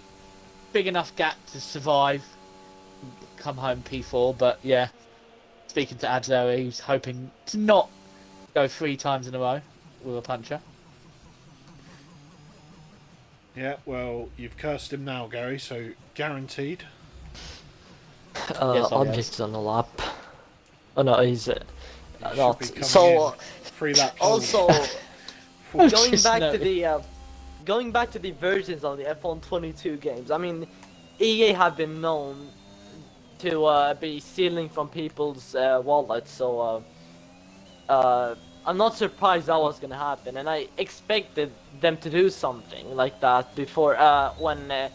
big enough gap to survive, come home P4. But yeah, speaking to Ads there, he's hoping to not go 3 times in a row with a puncher. Yeah, well, you've cursed him now, Gary, so guaranteed. Yes, I Object's on the lap. Oh no, he's not. Should be coming So in 3 laps. also Oh, going just back no. to the going back to the versions of the F1 22 games. I mean, EA have been known to be stealing from people's wallets, so I'm not surprised that was gonna happen, and I expected them to do something like that before when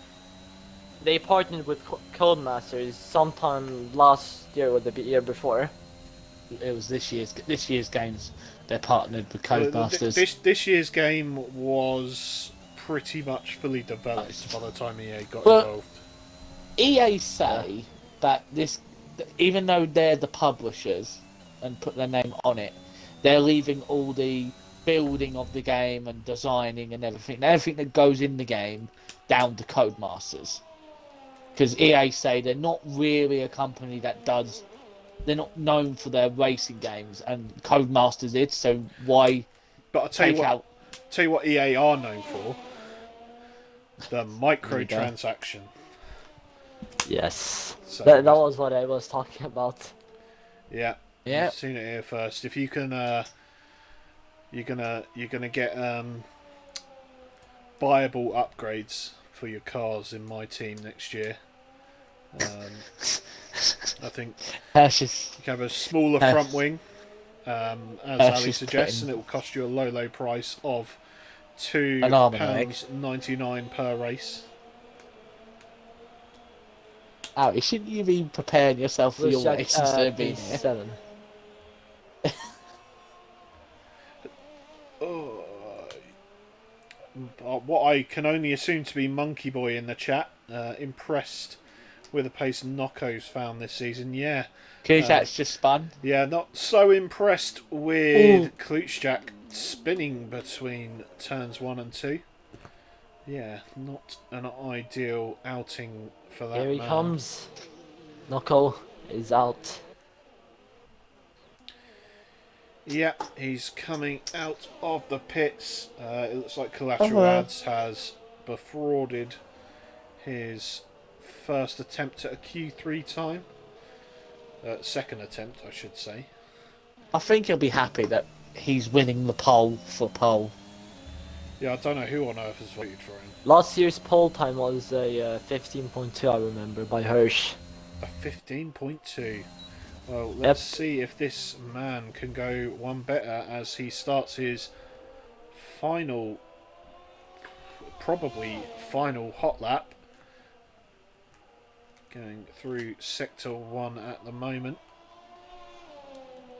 they partnered with Codemasters sometime last year or the year before. It was this year's games. They're partnered with Well, Codemasters. this year's game was pretty much fully developed by the time EA got Well, involved. EA say that even though they're the publishers and put their name on it, they're leaving all the building of the game and designing and everything that goes in the game down to Codemasters. Because EA say they're not really a company that does. They're not known for their racing games, and Codemasters is. So why But I'll take out? tell you what EA are known for: the microtransaction. Yes, So that was what I was talking about. Yeah, Yeah. you've seen it here first. If you can, you're gonna get buyable upgrades for your cars in my team next year. I think Hershey's. you can have a smaller front wing, as Ali she's suggests, putting- and it will cost you a low price of An arm and a leg. £2.99 per race. Oh, shouldn't you be preparing yourself for your race instead of being here? P7. What I can only assume to be Monkey Boy in the chat, impressed with the pace Nocco's found this season. Yeah, Kujak's just spun. yeah, not so impressed with Klutschak spinning between turns 1 and 2. Yeah, not an ideal outing for that. Here he man. comes. Noko is out. Yeah, he's coming out of the pits. It looks like Collateral Ads has defrauded his first attempt at a Q3 time. Second attempt, I should say. I think he'll be happy that he's winning the pole for pole. Yeah, I don't know who on earth has voted for him. Last year's pole time was a 15.2, I remember, by Hirsch. A 15.2. Well, let's see if this man can go one better as he starts his probably final hot lap. Going through Sector 1 at the moment.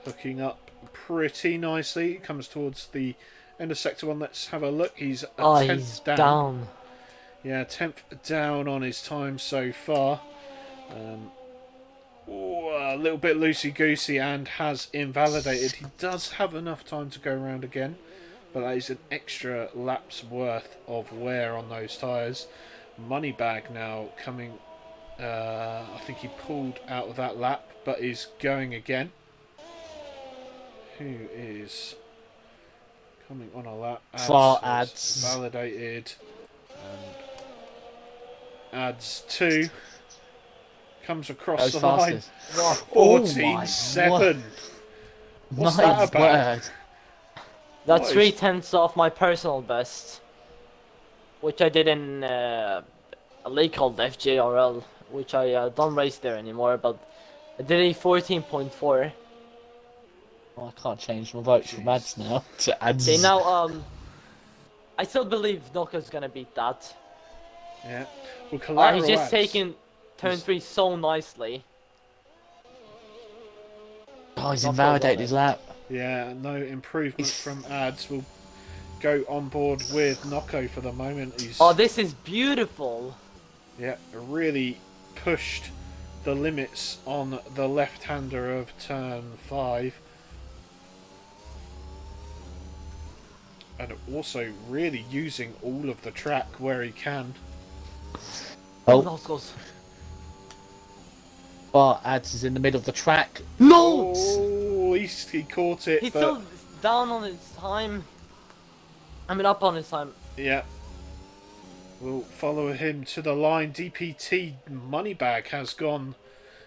Hooking up pretty nicely. Comes towards the end of Sector 1. Let's have a look. He's a tenth He's down. Yeah, 10th down on his time so far. A little bit loosey-goosey and has invalidated. He does have enough time to go around again, but that is an extra lap's worth of wear on those tyres. Moneybag now coming. I think he pulled out of that lap, but is going again. Who is coming on a lap? Far has Ads. validated. Adds 2. Comes across Goes the line. fastest. 14-7. What's My that about? word. That's What 3/10 off my personal best, which I did in a league called FJRL, which I don't race there anymore, but I did a 14.4. Oh, I can't change my vote from ads now to ads. Okay, now I still believe Noka's gonna beat that. Yeah. Well, Collateral He's just Ads, taking turn 3 so nicely. Oh, he's Not invalidated for his lap. Yeah, no improvement He's- from Ads. Will go on board with Nocco for the moment. He's Oh, this is beautiful. really pushed the limits on the left-hander of turn 5. And also really using all of the track where he can. Oh, Those goes. Far ads is in the middle of the track. No! Oh, he caught it, He's but still down on his time. I mean, up on his time. yeah. We'll follow him to the line. DPT Moneybag has gone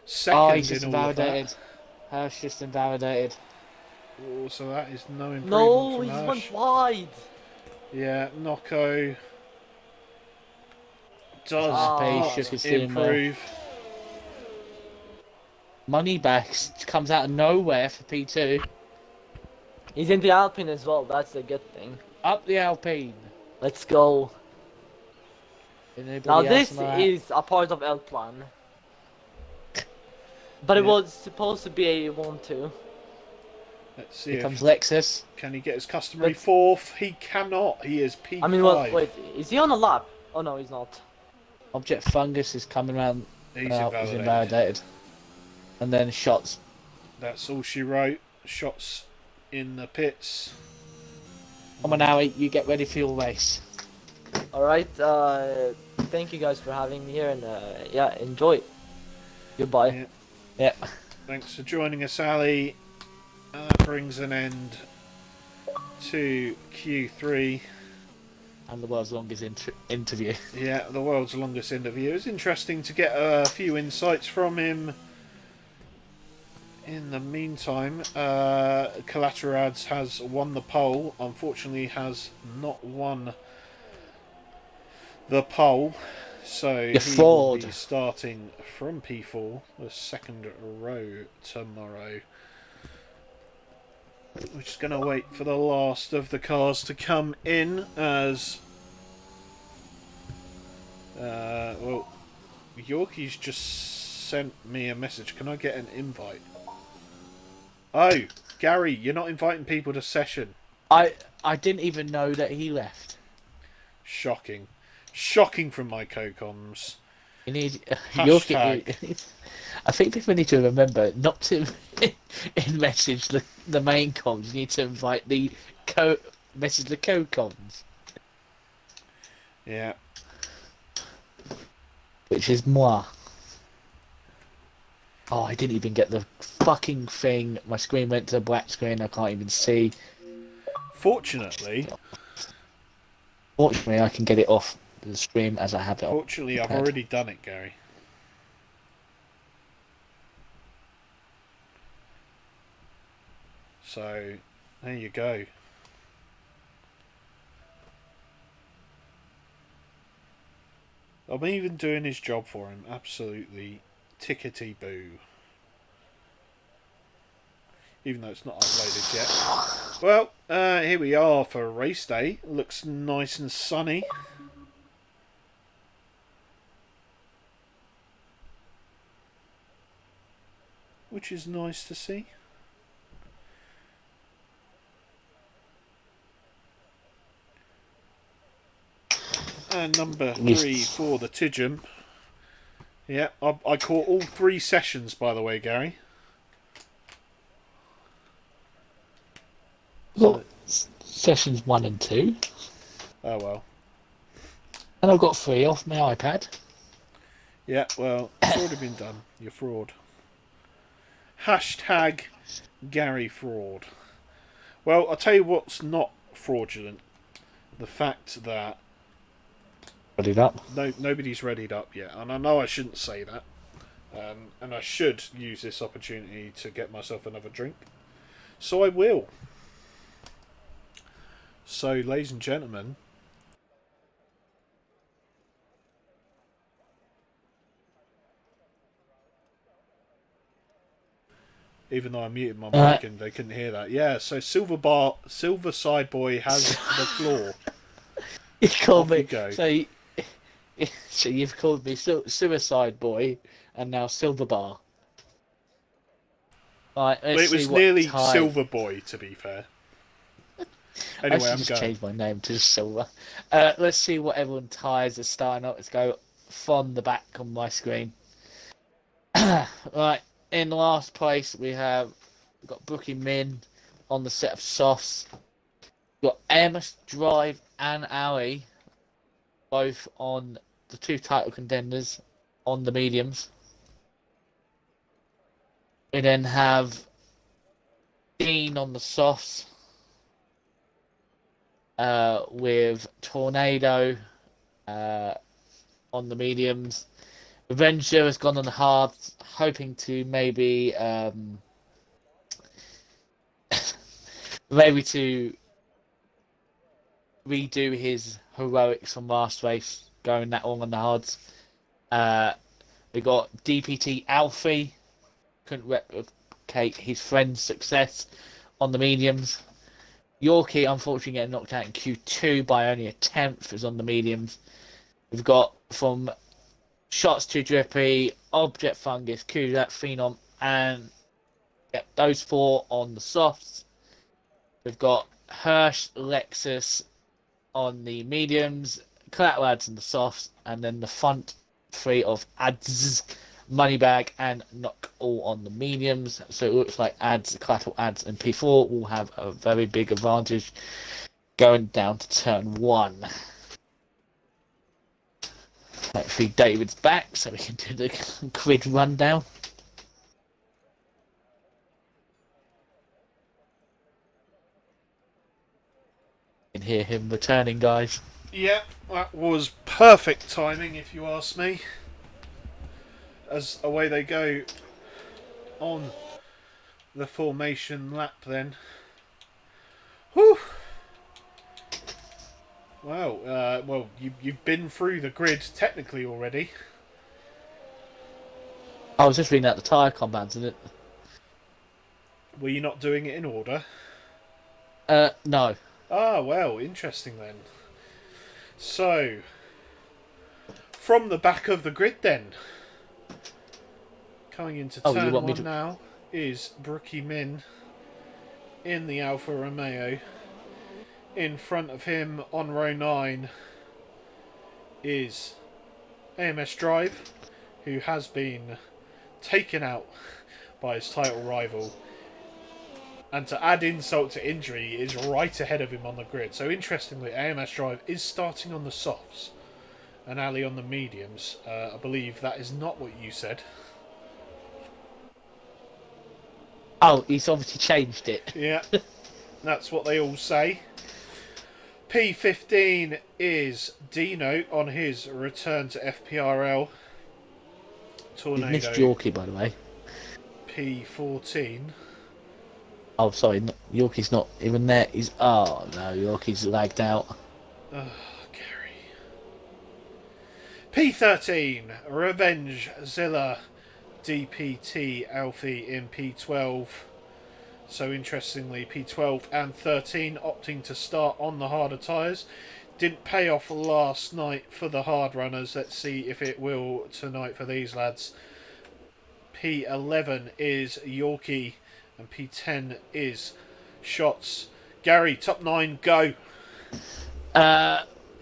second Oh, he's just in all of invalidated. that. Hirsch just invalidated. Oh, so that is no improvement No, from he Hirsch. went wide. Yeah, Nocco does Ah. not Shook his steering wheel. improve. Moneybacks comes out of nowhere for P2. He's in the Alpine as well. That's the good thing. Up the Alpine. Let's go. Anybody Now else this on that? is a part of L plan. But it Yeah. was supposed to be a 1-2. Let's see Here if comes Lexus. can he get his customary Let's- 4th. He cannot. He is P5. I mean, well, wait, is he on a lap? Oh no, he's not. Object Fungus is coming around. He's He's invalidated. invalidated. And then shots. That's all she wrote. Shots in the pits. Come on now, you get ready for your race. Alright, thank you guys for having me here and yeah, enjoy. Goodbye. Yeah. Yeah. Thanks for joining us, Ali. That brings an end to Q3. And the world's longest interview. Yeah, the world's longest interview. It was interesting to get a few insights from him. In the meantime, Collateral Ads has won the pole. Unfortunately, has not won the pole. So You he will fraud. be starting from P4, the second row tomorrow. We're just going to wait for the last of the cars to come in as... well, Yorkie's just sent me a message. Can I get an invite? Oh, Gary, you're not inviting people to session. I didn't even know that he left. Shocking. Shocking from my co-coms. You need Hashtag. I think people need to remember not to message the main comms. You need to invite the message the co-comms, Yeah. which is moi. Oh, I didn't even get the fucking thing. My screen went to a black screen. I can't even see. Fortunately, Fortunately, I can get it off the stream as I have it. I've prepared. already done it, Gary. So, there you go. I'm even doing his job for him. Absolutely tickety-boo. Even though it's not uploaded yet. Well, here we are for race day. Looks nice and sunny. Which is nice to see. And number 3 for the Tidjum. Yeah, I caught all 3 sessions, by the way, Gary. Got sessions 1 and 2. Oh, well. And I've got 3 off my iPad. Yeah, well, it's already been done. You're fraud. Hashtag Gary Fraud. Well, I'll tell you what's not fraudulent. The fact that Readied up. nobody's readied up yet. And I know I shouldn't say that. And I should use this opportunity to get myself another drink. So I will. So, ladies and gentlemen, even though I muted my mic and they couldn't hear that. Yeah, so Silver Side Boy has the floor. You called Off me. you go. So you've called me Suicide Boy and now Silver Bar. Right, Well, it was nearly Silver Boy, to be fair. Anyway, I'm just going. Change my name to Silver. Let's see what everyone ties are starting up. Let's go from the back on my screen. Right, in last place we've got Brookie Min on the set of softs. We've got Amos Drive and Ali both on the 2 title contenders on the mediums. We then have Dean on the softs. With Tornado on the mediums. Avenger has gone on the hards, hoping to maybe maybe to redo his heroics from last race, going that all on the hards. We got DPT Alfie, couldn't replicate his friend's success on the mediums. Yorkie, unfortunately, getting knocked out in Q2 by only a 10th, is on the mediums. We've got from Shots to Drippy, Object Fungus, Kuzak, Phenom, and those 4 on the softs. We've got Hirsch, Lexus on the mediums, Collateral Ads on the softs, and then the front 3 of Ads, Moneybag, and Knock all on the mediums. So it looks like Collateral Ads, and P4 will have a very big advantage going down to turn 1. Hopefully David's back so we can do the grid rundown. You can hear him returning, guys. Yeah, that was perfect timing, if you ask me. As away they go on the formation lap then. Whew. Wow, well, you've been through the grid technically already. I was just reading out the tyre compounds, isn't it? Were you not doing it in order? No. Ah, well, interesting then. So, from the back of the grid then, coming into turn 1 now, is Brookie Min in the Alfa Romeo. In front of him on row 9 is AMS Drive, who has been taken out by his title rival. And to add insult to injury, is right ahead of him on the grid. So interestingly, AMS Drive is starting on the softs and Ali on the mediums. I believe that is not what you said. Oh, he's obviously changed it. Yeah, that's what they all say. P15 is Dino on his return to FPRL. Tornado. You've missed Yorkie, by the way. P14. Oh, sorry, Yorkie's not even there. Oh no, Yorkie's lagged out. Oh, Gary. P13, Revenge Zilla, DPT Alfie in P12. So interestingly, P12 and 13 opting to start on the harder tyres. Didn't pay off last night for the hard runners. Let's see if it will tonight for these lads. P11 is Yorkie and P10 is Shots. Gary, top 9, go.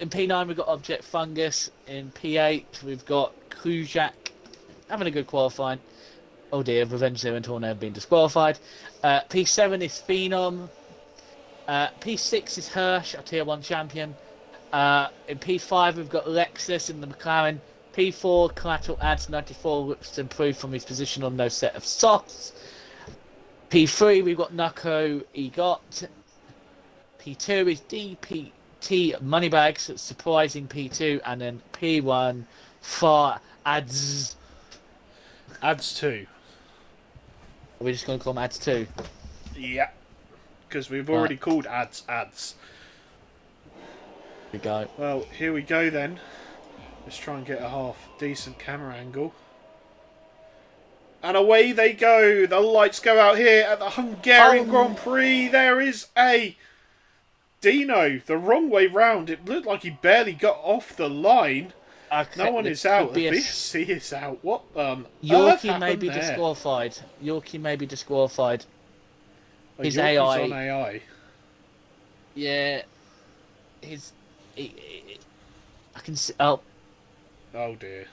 In P9 we've got Object Fungus. In P8 we've got Kujak having a good qualifying. Oh dear, Revenge Zero and Tornado have been disqualified. P7 is Phenom. P6 is Hirsch, our Tier 1 champion. In P5 we've got Lexus in the McLaren. P4 Collateral Ads 94 looks to improve from his position on no set of softs. P3 we've got Nucko Egot. P2 is DPT Moneybags, surprising P2, and then P1 for Ads. Adds 2. We're just going to call them Ads 2. Yeah. Because we've already called ads. Here we go. Well, here we go then. Let's try and get a half decent camera angle. And away they go. The lights go out here at the Hungarian Grand Prix. There is a Dino the wrong way round. It looked like he barely got off the line. Okay, No one is out. The be VSC is out. What Yorkie may be disqualified. Yorkie may be disqualified. His Yorkie's AI. on AI. Yeah. I can see. Oh, Oh dear.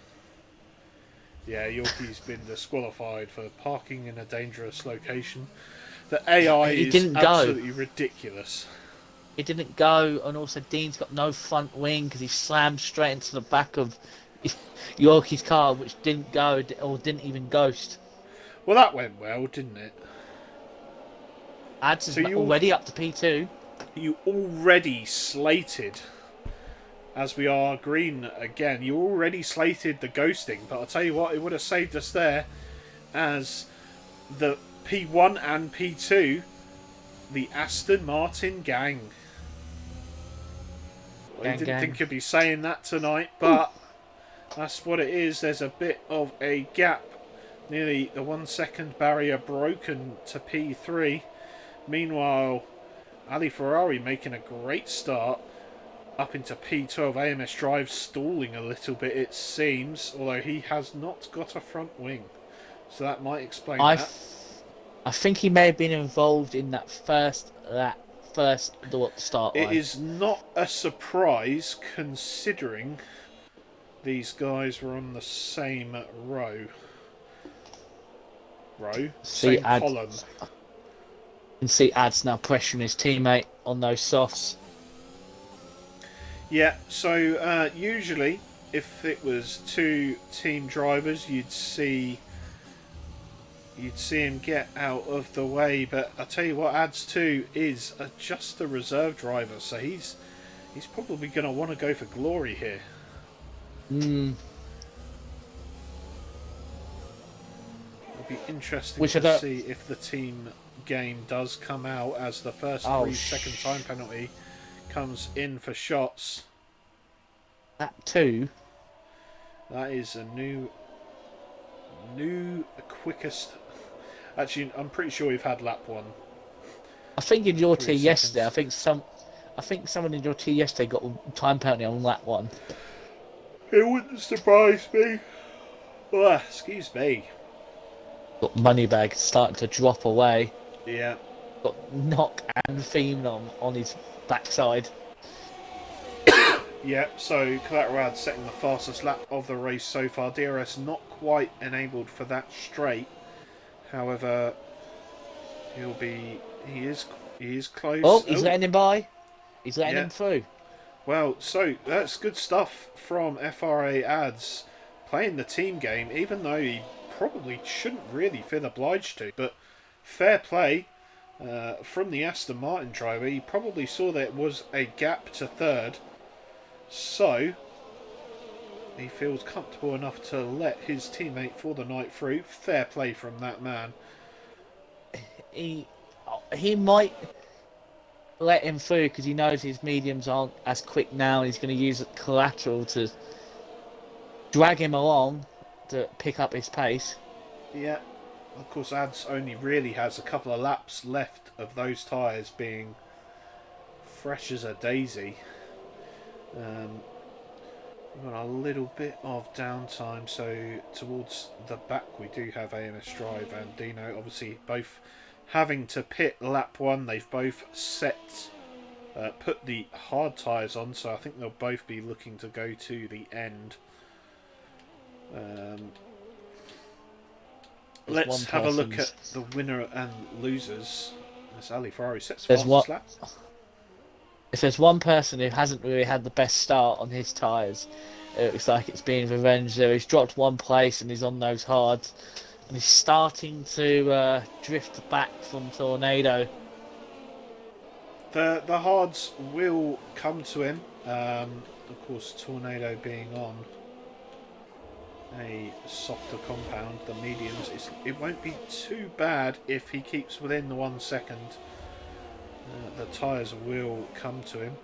Yeah, Yorkie's been disqualified for parking in a dangerous location. The AI He is didn't go. absolutely ridiculous. it didn't go, and also Dean's got no front wing because he slammed straight into the back of Yorkie's car, which didn't go or didn't even ghost. Well, that went well, didn't it? Ads is So already up to P2. You already slated, as we are green again, you already slated the ghosting, but I'll tell you what, it would have saved us there, as the P1 and P2, the Aston Martin gang. Well, you didn't think you'd be saying that tonight, but that's what it is. There's a bit of a gap. Nearly the 1 second barrier broken to P3. Meanwhile, Ali Ferrari making a great start up into P12. AMS Drive stalling a little bit, it seems, although he has not got a front wing. So that might explain that. I think he may have been involved in that first start line. It is not a surprise considering these guys were on the same same column. You can see Ads now pressuring his teammate on those softs. Yeah, so usually if it was two team drivers, you'd see him get out of the way, but I tell you what, Ads 2 is just a reserve driver, so he's probably going to want to go for glory here. Mm. It'll be interesting to see if the team game does come out as the first 3 second time penalty comes in for shots. That 2. That is a new quickest. Actually, I'm pretty sure we've had lap 1. I think in your tier 3 yesterday, seconds. I think someone in your tier yesterday got a time penalty on lap 1. It wouldn't surprise me. Oh, excuse me. Got Moneybag starting to drop away. Yeah. Got Knock and Phenom on his backside. Yeah, so Collateral Ad setting the fastest lap of the race so far. DRS not quite enabled for that straight. However, he is close. Oh, he's letting him by. He's letting him through. Well, so that's good stuff from FRA Ads playing the team game, even though he probably shouldn't really feel obliged to. But fair play from the Aston Martin driver. He probably saw that it was a gap to third. So he feels comfortable enough to let his teammate for the night through. Fair play from that man. He might let him through because he knows his mediums aren't as quick now. He's going to use Collateral to drag him along to pick up his pace. Yeah, of course, Ads only really has a couple of laps left of those tyres being fresh as a daisy. We've got a little bit of downtime, so towards the back we do have AMS Drive and Dino, obviously both having to pit lap 1. They've both set put the hard tyres on, so I think they'll both be looking to go to the end. Let's have a look at the winner and losers. As Ali Ferrari sets the fastest lap. If there's one person who hasn't really had the best start on his tyres, it looks like it's being revenged there. He's dropped one place and he's on those hards. And he's starting to drift back from Tornado. The hards will come to him. Of course, Tornado being on a softer compound, the mediums, it won't be too bad if he keeps within the 1 second. The tyres will come to him.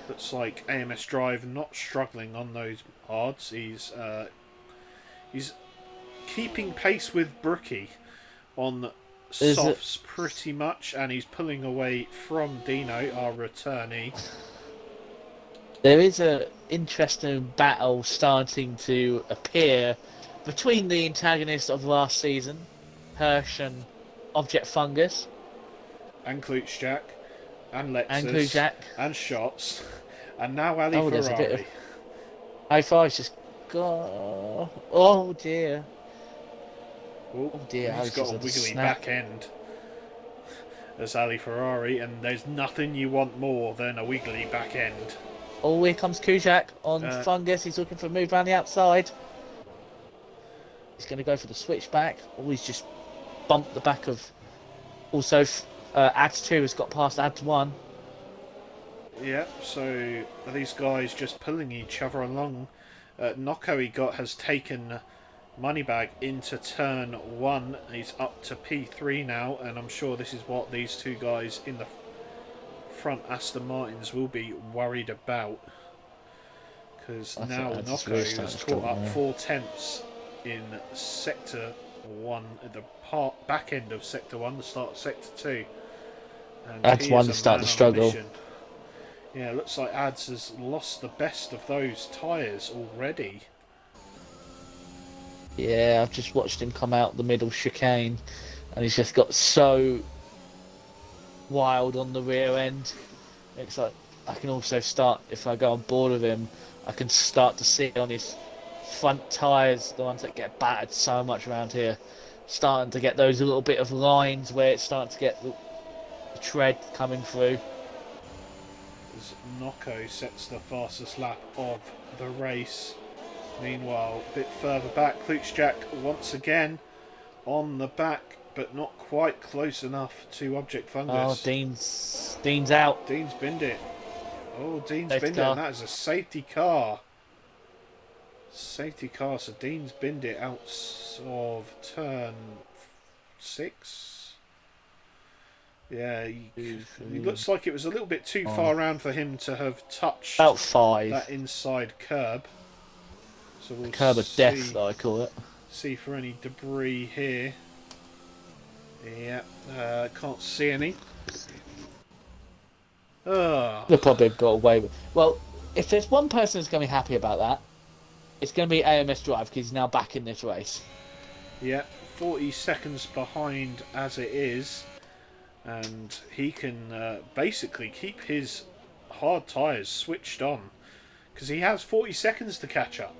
Looks like AMS Drive not struggling on those hards. He's keeping pace with Brookie on softs pretty much, and he's pulling away from Dino, our returnee. There is an interesting battle starting to appear between the antagonists of last season, Hirsch and Object Fungus. And Klutschak, and Lexus, and Klutschak, and Shots, and now Ali Ferrari. There's a bit of... Ali Ferrari's just... Oh dear. Oh dear, he's got a wiggly back end. There's Ali Ferrari, and there's nothing you want more than a wiggly back end. Oh, here comes Kujak on Fungus. He's looking for a move around the outside. He's going to go for the switchback. Oh, he's just bumped the back of... Also, Ads 2 has got past Ads 1. Yep, so these guys just pulling each other along. Nocco he got has taken Moneybag into turn 1. He's up to P3 now, and I'm sure this is what these two guys in the front Aston Martins will be worried about, because now Nocco has caught up 4 tenths in sector 1 at the back end of sector 1, the start of sector 2. And Ads 1 starting to struggle. Yeah, looks like Ads has lost the best of those tyres already. Yeah, I've just watched him come out the middle chicane, and he's just got so wild on the rear end. It's like I can also start, if I go on board with him, I can start to see on his front tyres, the ones that get battered so much around here, starting to get those little bit of lines where it's starting to get the tread coming through. As Nocco sets the fastest lap of the race. Meanwhile, a bit further back, Klutschak once again on the back, but not quite close enough to Object Fungus. Oh, Dean's out. Dean's binned it. Oh, Dean's Safety binned it, car. and that is a safety car. Safety car, so Dean's binned it out of turn 6. Yeah, he looks like it was a little bit too far around for him to have touched about 5. that inside curb. So we'll Curb of death, I call it. See for any debris here. Yeah, can't see any. They probably got away with. Well, if there's one person who's going to be happy about that, it's going to be AMS Drive, because he's now back in this race. Yeah, 40 seconds behind as it is, and he can basically keep his hard tyres switched on, because he has 40 seconds to catch up.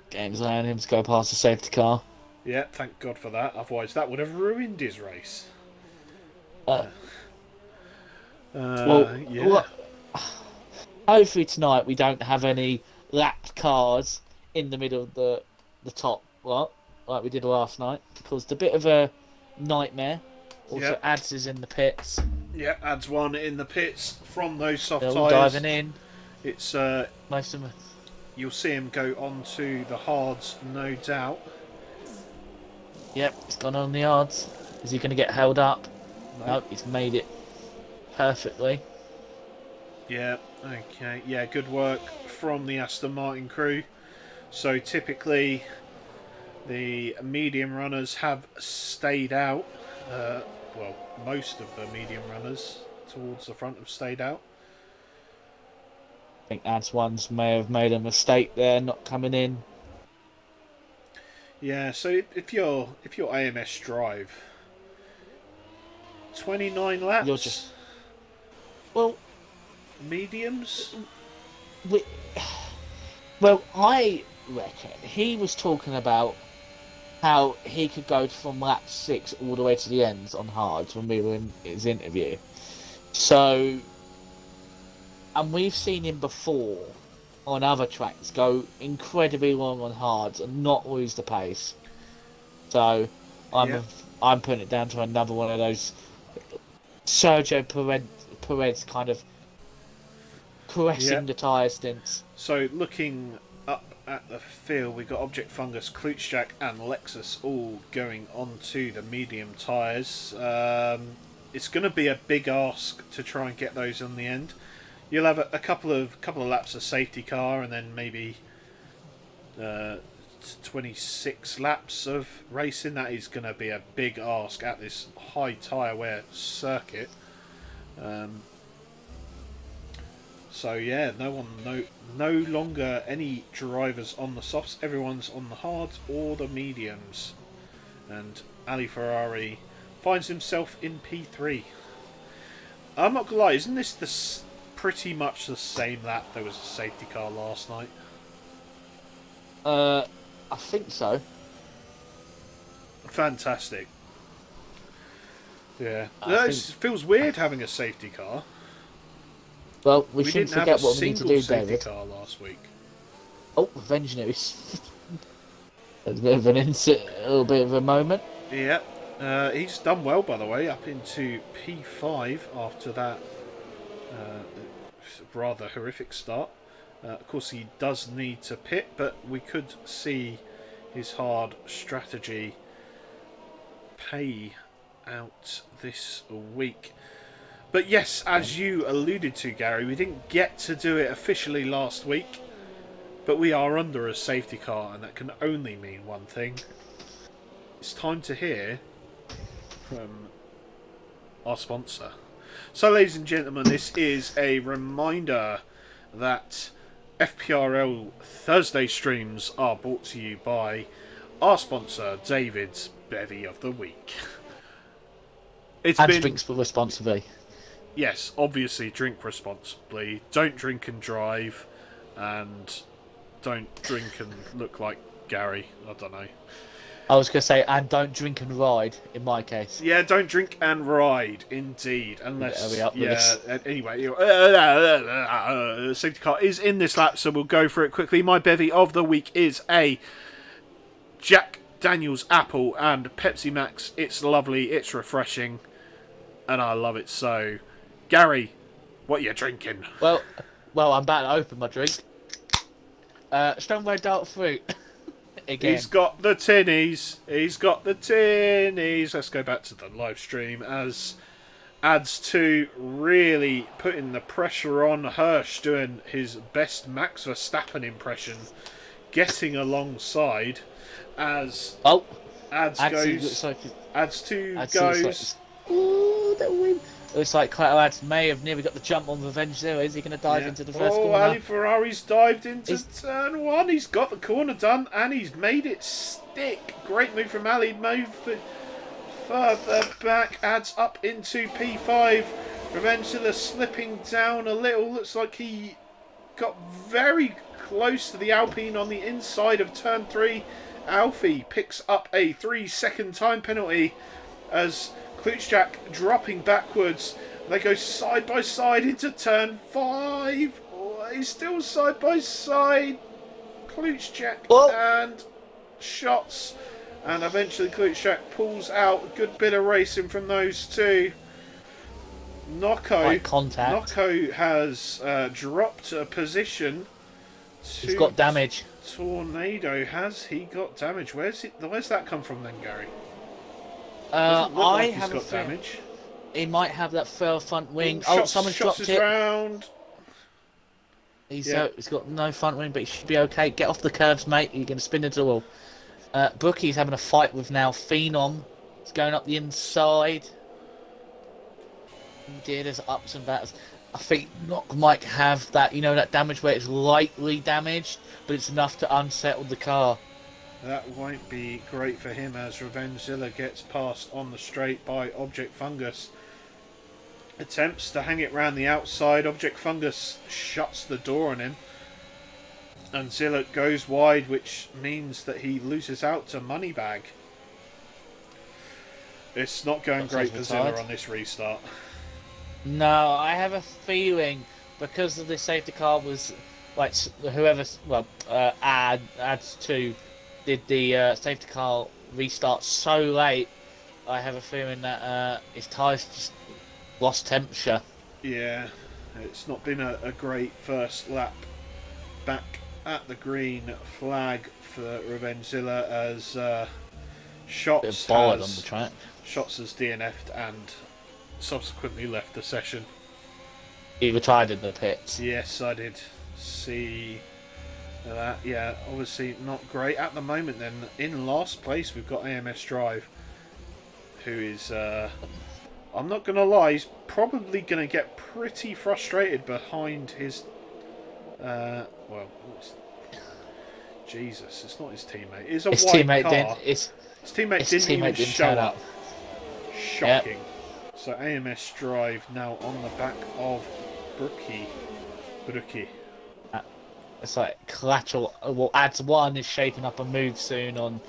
Game's allowing him to go past the safety car. Yeah, thank God for that. Otherwise, that would have ruined his race. Well, hopefully tonight we don't have any lapped cars in the middle of the top, like we did last night, because it's a bit of a nightmare. Also, Ads is in the pits. Yeah, Ads 1 in the pits from those soft They're tyres. all diving in. It's most of them. You'll see him go on to the hards, no doubt. Yep, it's gone on the odds. Is he going to get held up? Nope, he's made it perfectly. Yeah, okay. Yeah, good work from the Aston Martin crew. So typically the medium runners have stayed out. Well, most of the medium runners towards the front have stayed out. I think Ads ones may have made a mistake there, not coming in. Yeah, so if you're AMS Drive, 29 laps. You're just well, Mediums. we, well, I reckon he was talking about how he could go from lap 6 all the way to the end on hards when we were in his interview. So, and we've seen him before on other tracks go incredibly long on hards and not lose the pace. So, I'm putting it down to another one of those Sergio Perez kind of caressing the tyre stints. So looking up at the field, we've got Object Fungus, Klutschak and Lexus all going onto the medium tyres. It's going to be a big ask to try and get those on the end. You'll have a couple of laps of safety car, and then maybe 26 laps of racing. That is going to be a big ask at this high tyre wear circuit. So yeah, no longer any drivers on the softs. Everyone's on the hards or the mediums, and Ali Ferrari finds himself in P3. I'm not gonna lie, isn't this pretty much the same lap? There was a safety car last night. I think so. Fantastic. Yeah, it I feels weird having a safety car. Well, we We shouldn't didn't have forget a what we need to single do, safety David. car last week. Oh, Revenge News. There's a bit of an a little bit of a moment. Yeah, he's done well, by the way, up into P5 after that rather horrific start. Of course, he does need to pit, but we could see his hard strategy pay out this week. But yes, as you alluded to, Gary, we didn't get to do it officially last week, but we are under a safety car, and that can only mean one thing. It's time to hear from our sponsor. So, ladies and gentlemen, this is a reminder that FPRL Thursday streams are brought to you by our sponsor, David's Bevy of the Week. And drinks responsibly. Yes, obviously drink responsibly. Don't drink and drive, and don't drink and look like Gary. I don't know. I was going to say, and don't drink and ride, in my case. Yeah, don't drink and ride, indeed. Unless, anyway, safety car is in this lap, so we'll go for it quickly. My bevy of the week is a Jack Daniel's Apple and Pepsi Max. It's lovely, it's refreshing, and I love it so. Gary, what you drinking? Well, I'm about to open my drink. Strongbow Dark Fruit. Again. He's got the tinnies. Let's go back to the live stream as adds to really putting the pressure on Hirsch doing his best Max Verstappen impression, getting alongside as adds goes. Ooh, that win. Looks like Clatterad may have nearly got the jump on Revenge Zero. Is he going to dive into the first corner? Ali Ferrari's dived into turn 1. He's got the corner done and he's made it stick. Great move from Ali. Move further back. Adds up into P5. Revenge Zero slipping down a little. Looks like he got very close to the Alpine on the inside of turn 3. Alfie picks up a 3-second time penalty as Klutschak dropping backwards. They go side by side into turn 5. Oh, he's still side by side. Klutschak and shots. And eventually Klutschak pulls out. A good bit of racing from those two. Nocco has dropped a position. He's got damage. Tornado, has he got damage? Where's that come from then, Gary? I he's have got damage. He might have that front wing. Someone's shots dropped it. Round. He's got no front wing, but he should be okay. Get off the curves, mate. You're going to spin into the wall. Brookie's having a fight with now Phenom. He's going up the inside. Dear, there's ups and downs. I think Knock might have that, that damage where it's lightly damaged, but it's enough to unsettle the car. That won't be great for him as Revenge Zilla gets passed on the straight by Object Fungus. attempts to hang it round the outside. Object Fungus shuts the door on him. And Zilla goes wide, which means that he loses out to Moneybag. It's not going great for Zilla on this restart. No, I have a feeling because of the safety car was like whoever, adds to did the safety car restart so late. I have a feeling that his tyres just lost temperature. Yeah, it's not been a great first lap back at the green flag for Revengezilla as Shots on the track. Shots has DNF'd and subsequently left the session. He retired in the pits. Yes, I did see that. Yeah, obviously not great at the moment. Then in last place we've got AMS Drive, who is I'm not gonna lie, he's probably gonna get pretty frustrated behind his Jesus, it's not his teammate. It's a His white teammate car. his teammate his didn't even show turn up. up. Shocking. Yep. So AMS Drive now on the back of Brookie. It's like collateral. Well, adds one is shaping up a move soon on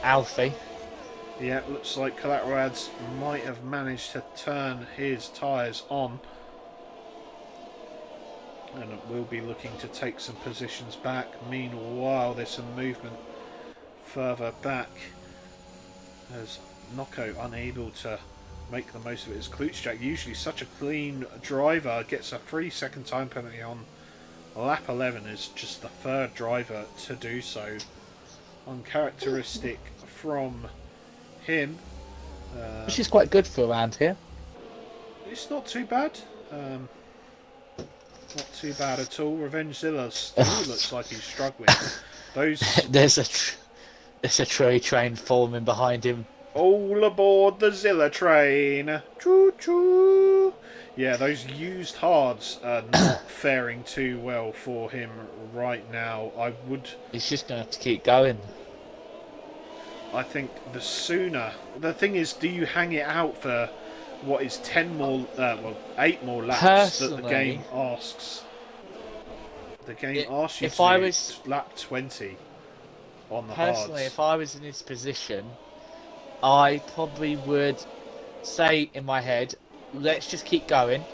Alfie. Yeah, looks like Collateral Ads might have managed to turn his tyres on. And we'll be looking to take some positions back. Meanwhile, there's some movement further back as Nocco unable to make the most of it as Klutschak, usually such a clean driver, gets a 3-second time penalty on lap 11, is just the third driver to do so. Uncharacteristic from him. Which is quite good for around here. It's not too bad. Not too bad at all. Revengezilla still looks like he's struggling. There's a tree train forming behind him. All aboard the Zilla train. Choo choo. Yeah, those used hards are not faring too well for him right now. He's just going to have to keep going. I think the sooner. The thing is, do you hang it out for what is 8 more laps that the game asks? The game asks you to lap 20 on the hards. Personally, if I was in his position, I probably would say in my head, let's just keep going.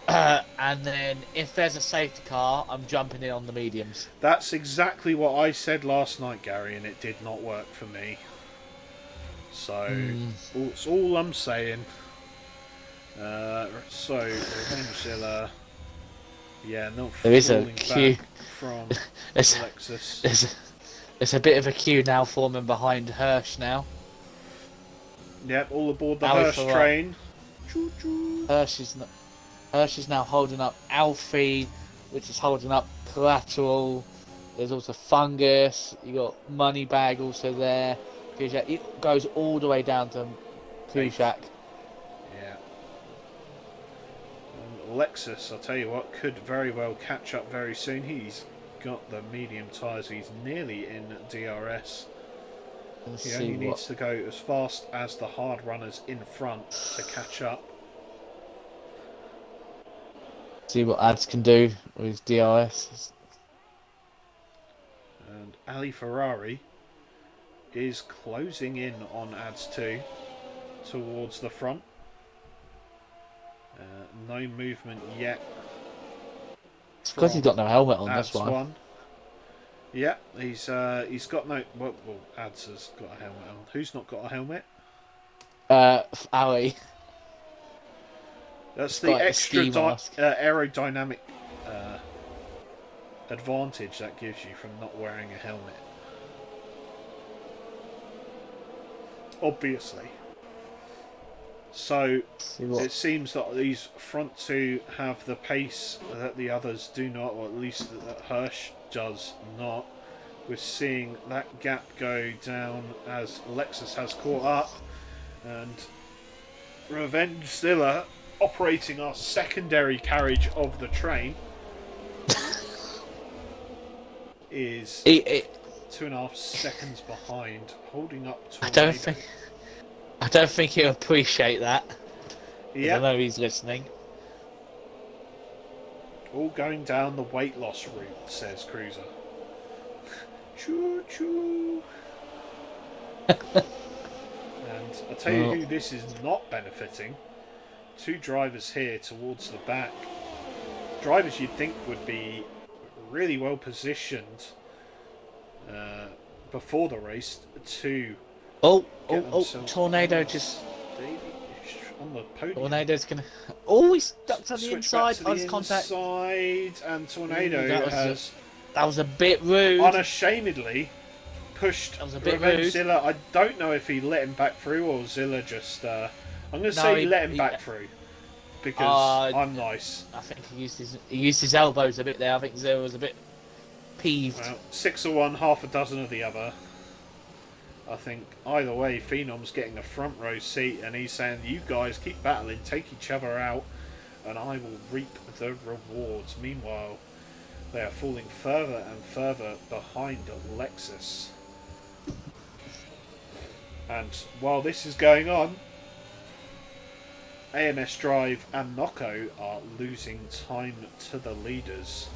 And then if there's a safety car, I'm jumping in on the mediums. That's exactly what I said last night, Gary, and it did not work for me. So, that's all I'm saying. So, Revengezilla, not there is a falling queue back from Alexis. There's a bit of a queue now forming behind Hirsch now. Yep, all aboard the Hirsch train. Choo choo. Hirsch is now holding up Alfie, which is holding up Collateral. There's also Fungus. You got Moneybag also there. It goes all the way down to Kushak. Yeah. And Alexis, I'll tell you what, could very well catch up very soon. He's got the medium tyres. He's nearly in DRS. He only needs to go as fast as the hard runners in front to catch up. See what Ads can do with his DRS. And Ali Ferrari is closing in on Ads 2 towards the front. No movement yet. It's because he's got no helmet on, Ads that's why. One. Yeah, he's got no. Well, Ads has got a helmet on. Who's not got a helmet? Ali. That's the extra aerodynamic advantage that gives you from not wearing a helmet. Obviously. So it seems that these front two have the pace that the others do not, or at least that Hirsch does not. We're seeing that gap go down as Lexus has caught up, and Revengezilla, operating our secondary carriage of the train, is 2.5 seconds behind, holding up to I don't think he'll appreciate that. I know he's listening. All going down the weight loss route, says Cruiser. Choo choo. And I tell you who this is not benefiting. Two drivers here towards the back. Drivers you'd think would be really well positioned before the race to Tornado just... on the podium. Tornado's gonna... Oh, he's ducked on the Switch inside. back to the Contact. inside, and Tornado has That was a bit rude. unashamedly pushed That was a bit Revenge rude. Zilla. I don't know if he let him back through or Zilla just... I'm going to say he let him back through. Because I'm nice. I think he used his elbows a bit there. I think Zilla was a bit peeved. Well, 6 of one, half a dozen of the other. I think either way, Phenom's getting a front row seat, and he's saying, "You guys keep battling, take each other out, and I will reap the rewards." Meanwhile, they are falling further and further behind Lexus. And while this is going on, AMS Drive and Nocco are losing time to the leaders.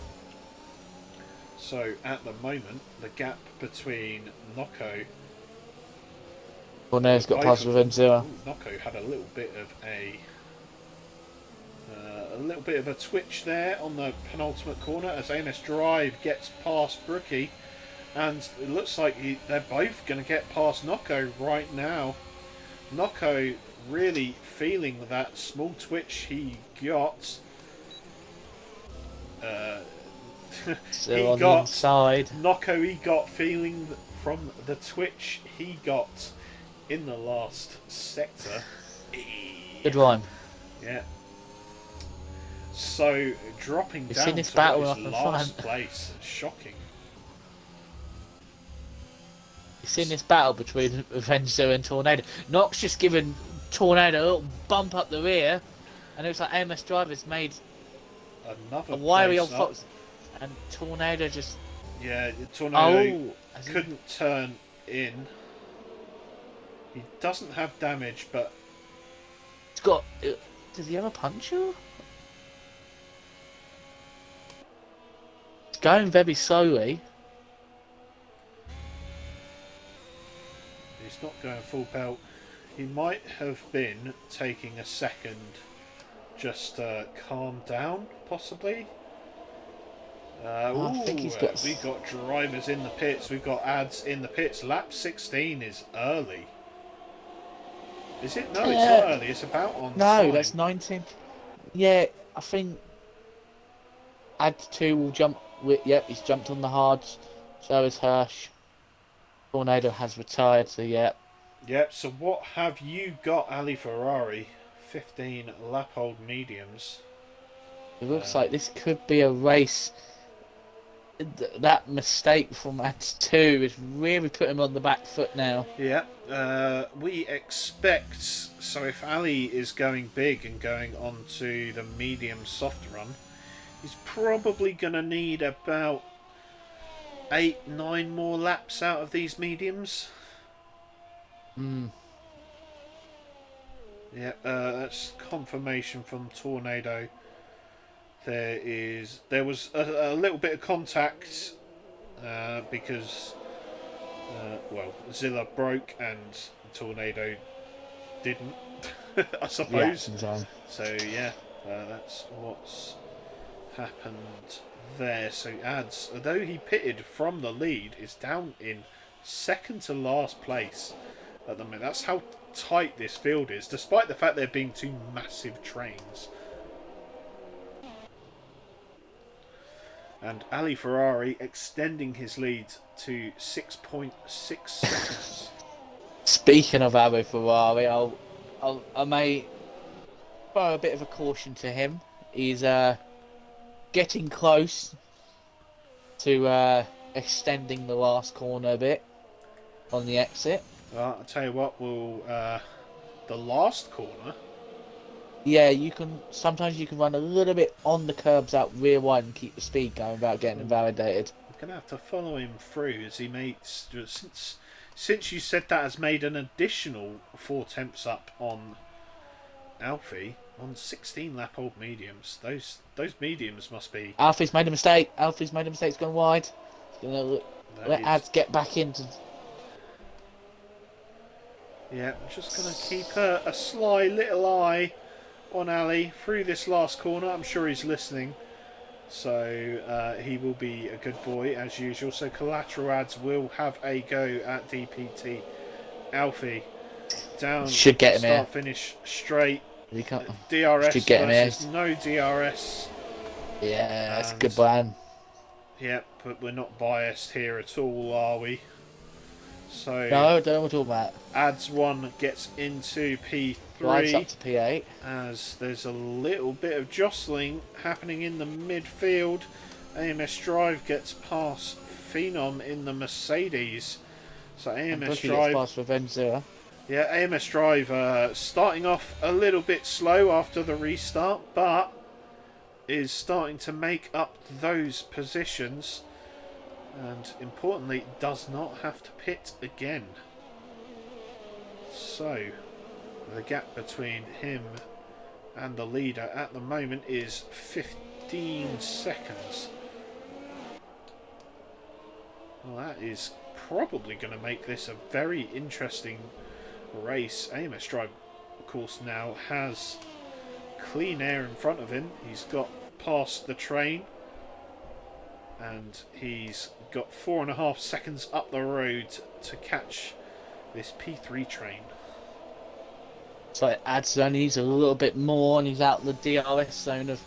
So at the moment, the gap between Nocco... Tornado's got past Revenge Zilla. Nocco had a little bit of a twitch there on the penultimate corner as AMS Drive gets past Brookie, and it looks like they're both going to get past Nocco right now. Nocco really feeling that small twitch he got. Still on the inside. Nocco he got feeling from the twitch he got in the last sector. Good rhyme. Yeah. So dropping You've down seen this to battle his up in last front. place. Shocking. You've seen this battle between Revenge Zilla and Tornado. Knox just given Tornado a little bump up the rear, and it was like AMS Drivers made Another a wiry place old up. fox, and Tornado just... Yeah, the Tornado Oh! couldn't turn in. He doesn't have damage, but It's got... Does he have a puncher? It's going very slowly. he's not going full pelt. He might have been taking a second just to calm down, possibly. I think he's got... We've got drivers in the pits. We've got ads in the pits. Lap 16 is early. Is it? No, it's not early. It's about on No, time. that's 19. Yeah, I think... Add 2 will jump... Yep, he's jumped on the hards. So is Hirsch. Tornado has retired, so yeah. Yep, so what have you got, Ali Ferrari? 15 lap hold mediums. It looks like this could be a race. That mistake from Ads 2 is really putting him on the back foot now. Yeah, we expect, so if Ali is going big and going on to the medium soft run, he's probably going to need about 8-9 more laps out of these mediums. Yeah, that's confirmation from Tornado. There was a little bit of contact because Zilla broke and Tornado didn't, I suppose. Yeah, So yeah, that's what's happened there. So Ads, although he pitted from the lead, is down in second to last place at the moment. That's how tight this field is, despite the fact there being two massive trains. And Ali Ferrari extending his lead to 6.6 seconds. Speaking of Ali Ferrari, I may throw a bit of a caution to him. He's getting close to extending the last corner a bit on the exit. I'll tell you what, the last corner. Yeah, sometimes you can run a little bit on the curbs out rear wide and keep the speed going without getting invalidated. I'm gonna have to follow him through as he makes since you said that has made an additional 4 temps up on Alfie. on 16 lap old mediums. Those mediums must be. Alfie's made a mistake. He's gone wide. He's going to let Ads get back into. Yeah, I'm just going to keep a sly little eye on Ali through this last corner. I'm sure he's listening. So he will be a good boy as usual. So Collateral Ads will have a go at DPT. Alfie down. Should get him start here. Finish straight. DRS DRS get him versus here. no DRS. Yeah, that's a good plan. Yeah, but we're not biased here at all, are we? So No, I don't know what we're talking about. Ads 1 gets into Glides up P3 to P8. as there's a little bit of jostling happening in the midfield. AMS Drive gets past Phenom in the Mercedes. So AMS Drive past Revenge Zero. Yeah, AMS Drive starting off a little bit slow after the restart, but is starting to make up those positions, and importantly does not have to pit again. So the gap between him and the leader at the moment is 15 seconds. Well, that is probably going to make this a very interesting race. AMS Drive, of course, now has clean air in front of him. He's got past the train, and he's got 4.5 seconds up the road to catch this P3 train. So Ads only needs a little bit more, and he's out the DRS zone of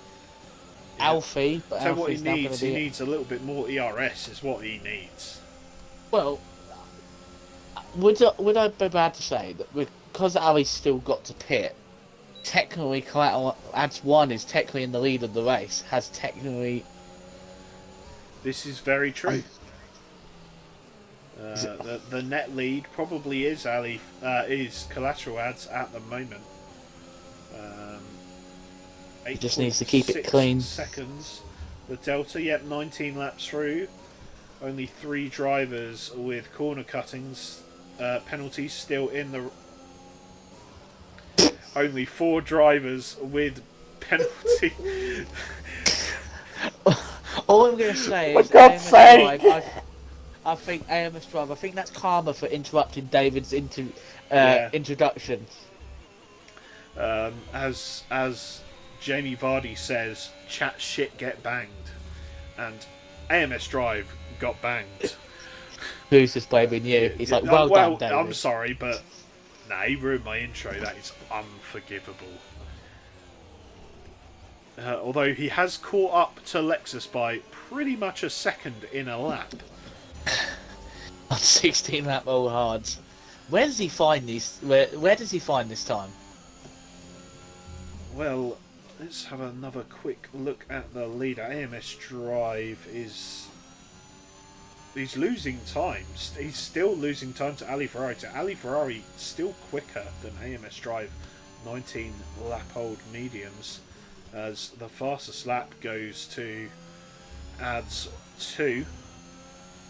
Alfie. But So what he Alfie's now needs, gonna he needs a little bit more ERS is what he needs. Well, would I be bad to say that because Ali's still got to pit, technically Ads 1 is technically in the lead of the race, has technically... This is very true. The net lead probably is is Collateral Ads at the moment. He just needs to keep it clean. Seconds. The Delta, yep, 19 laps through. Only 3 drivers with corner cuttings. Penalties still in the... Only 4 drivers with penalty. All I'm going to say is... For God's sake! I think AMS Drive, I think that's karma for interrupting David's introduction. As Jamie Vardy says, chat shit get banged. And AMS Drive got banged. Who's just blaming you? He's like, well done, David. I'm sorry, but nah, he ruined my intro. That is unforgivable. Although he has caught up to Lexus by pretty much a second in a lap. On 16 lap all hards. Where does he find these? Where does he find this time? Well, let's have another quick look at the leader. AMS Drive is... He's losing time. He's still losing time to Ali Ferrari. Ali Ferrari still quicker than AMS Drive. 19 lap old mediums. As the fastest lap goes to Ads 2.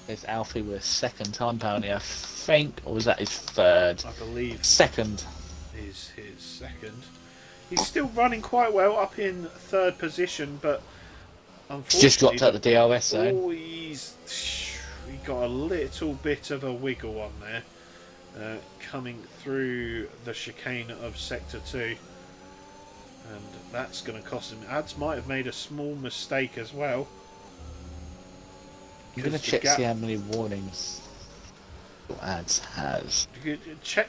Is Alfie with second time penalty, I think, or was that his third? I believe Second. is his second. He's still running quite well up in third position, but unfortunately... Just dropped out the DRS zone. Oh, he got a little bit of a wiggle on there, coming through the chicane of Sector 2. And that's going to cost him. Ads might have made a small mistake as well. I'm going to check see how many warnings Ads has. Check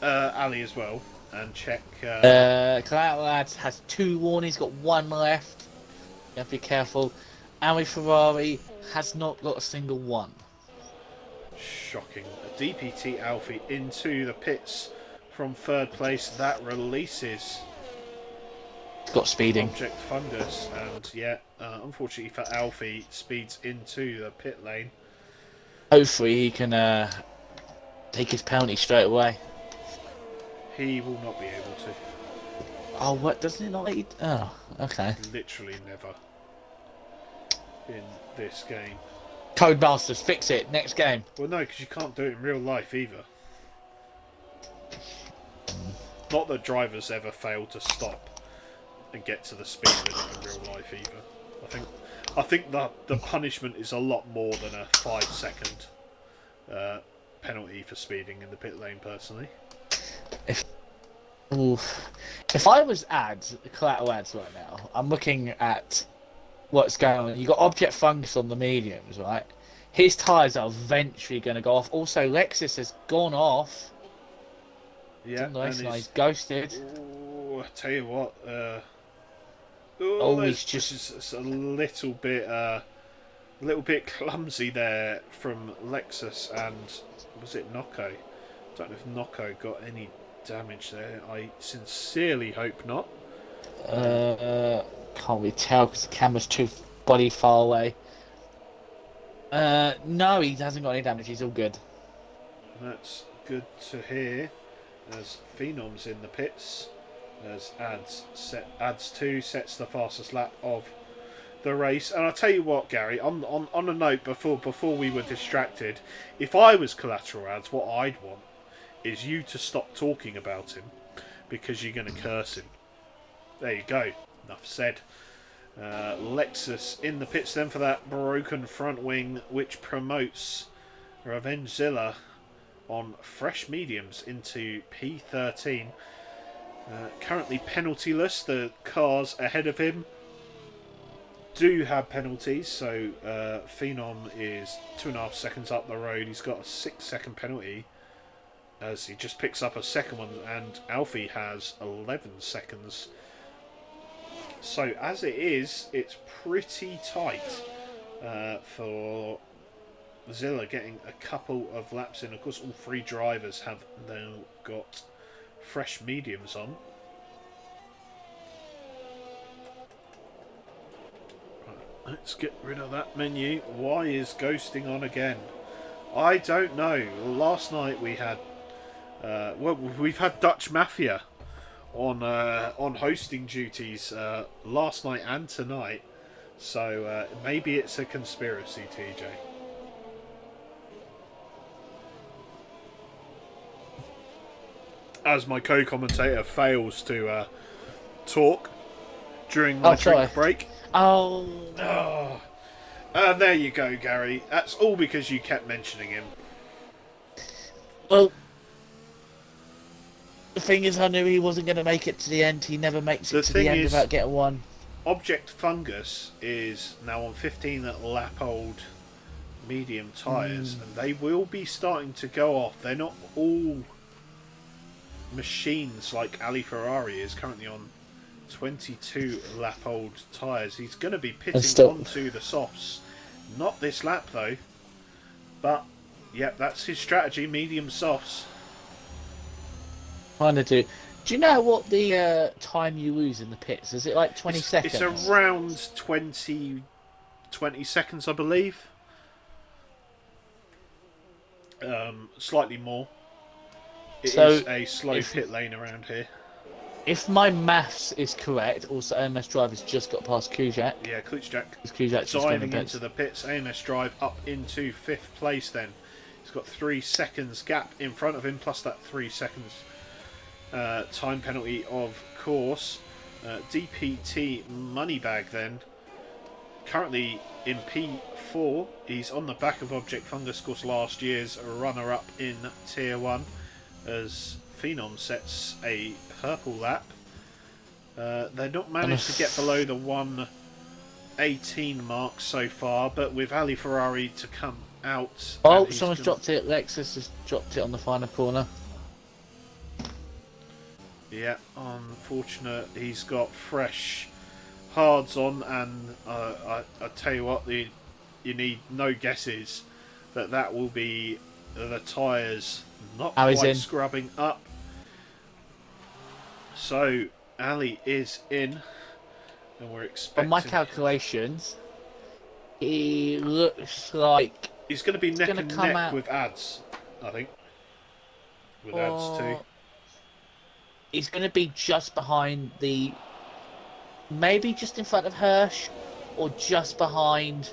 Ali as well, and check... Collateral Ads has 2 warnings, got 1 left. You have to be careful. Ali Ferrari has not got a single one. Shocking. DPT Alfie into the pits from third place. That releases Got speeding. Object Fungus, and unfortunately for Alfie, speeds into the pit lane. Hopefully he can take his penalty straight away. He will not be able to. Oh, what? Doesn't it not let you... Oh, okay. Literally never in this game. Codemasters, fix it. Next game. Well, no, because you can't do it in real life either. Not that drivers ever fail to stop and get to the speed limit in real life either. I think the punishment is a lot more than a 5-second penalty for speeding in the pit lane. Personally, If I was collateral ads right now, I'm looking at what's going on. You got Object Fungus on the mediums, right? His tyres are eventually going to go off. Also, Lexus has gone off. yeah, Nice, he's ghosted. I tell you what, He's just it's a little bit clumsy there from Lexus and was it Nocco? Don't know if Nocco got any damage there. I sincerely hope not. Can't really tell because the camera's too body far away. No, he hasn't got any damage. He's all good. That's good to hear. As Phenom's in the pits, as Ads 2 sets the fastest lap of the race. And I'll tell you what, Gary, on a note before we were distracted, if I was Collateral Ads, what I'd want is you to stop talking about him because you're going to curse him. There you go. Enough said. Lexus in the pits then for that broken front wing, which promotes Revengezilla on fresh mediums into P13. Currently penaltyless. The cars ahead of him do have penalties, so Phenom is 2.5 seconds up the road. He's got a 6-second penalty as he just picks up a second one, and Alfie has 11 seconds. So as it is, it's pretty tight for Zilla getting a couple of laps in. Of course, all three drivers have now got fresh mediums on. Right, let's get rid of that menu. Why is ghosting on again? I don't know. Last night we had we've had Dutch Mafia on hosting duties last night and tonight, so maybe it's a conspiracy, TJ. As my co-commentator fails to talk during my drink break. Oh. There you go, Gary. That's all because you kept mentioning him. Well, the thing is, I knew he wasn't going to make it to the end. He never makes it to the end without getting one. Object Fungus is now on 15-lap-old medium tyres, and they will be starting to go off. They're not all machines like Ali Ferrari is currently on 22-lap-old tyres. He's going to be pitting onto the softs. Not this lap, though. But, yep, that's his strategy, medium softs. Do you know what the time you lose in the pits? Is it like 20 seconds? It's around 20 seconds, I believe. Slightly more. It is a slow pit lane around here. If my maths is correct, also AMS Drive has just got past Kujak. Yeah, Kujak diving into the pits. AMS Drive up into 5th place then. He's got 3 seconds gap in front of him, plus that 3 seconds time penalty, of course. DPT Moneybag then, currently in P4. He's on the back of Object Fungus, of course, last year's runner-up in Tier 1, as Phenom sets a purple lap. They're not managed to get below the 1:18 mark so far, but with Ali Ferrari to come out... someone's dropped it. Lexus has dropped it on the final corner. Yeah, unfortunate. He's got fresh hards on, and I tell you what, you need no guesses that will be the tyres not quite scrubbing up. So Ali is in, and we're expecting. On my calculations, he looks like he's going to be neck and neck with Ads, I think. With Ads too. He's going to be just behind maybe just in front of Hirsch, or just behind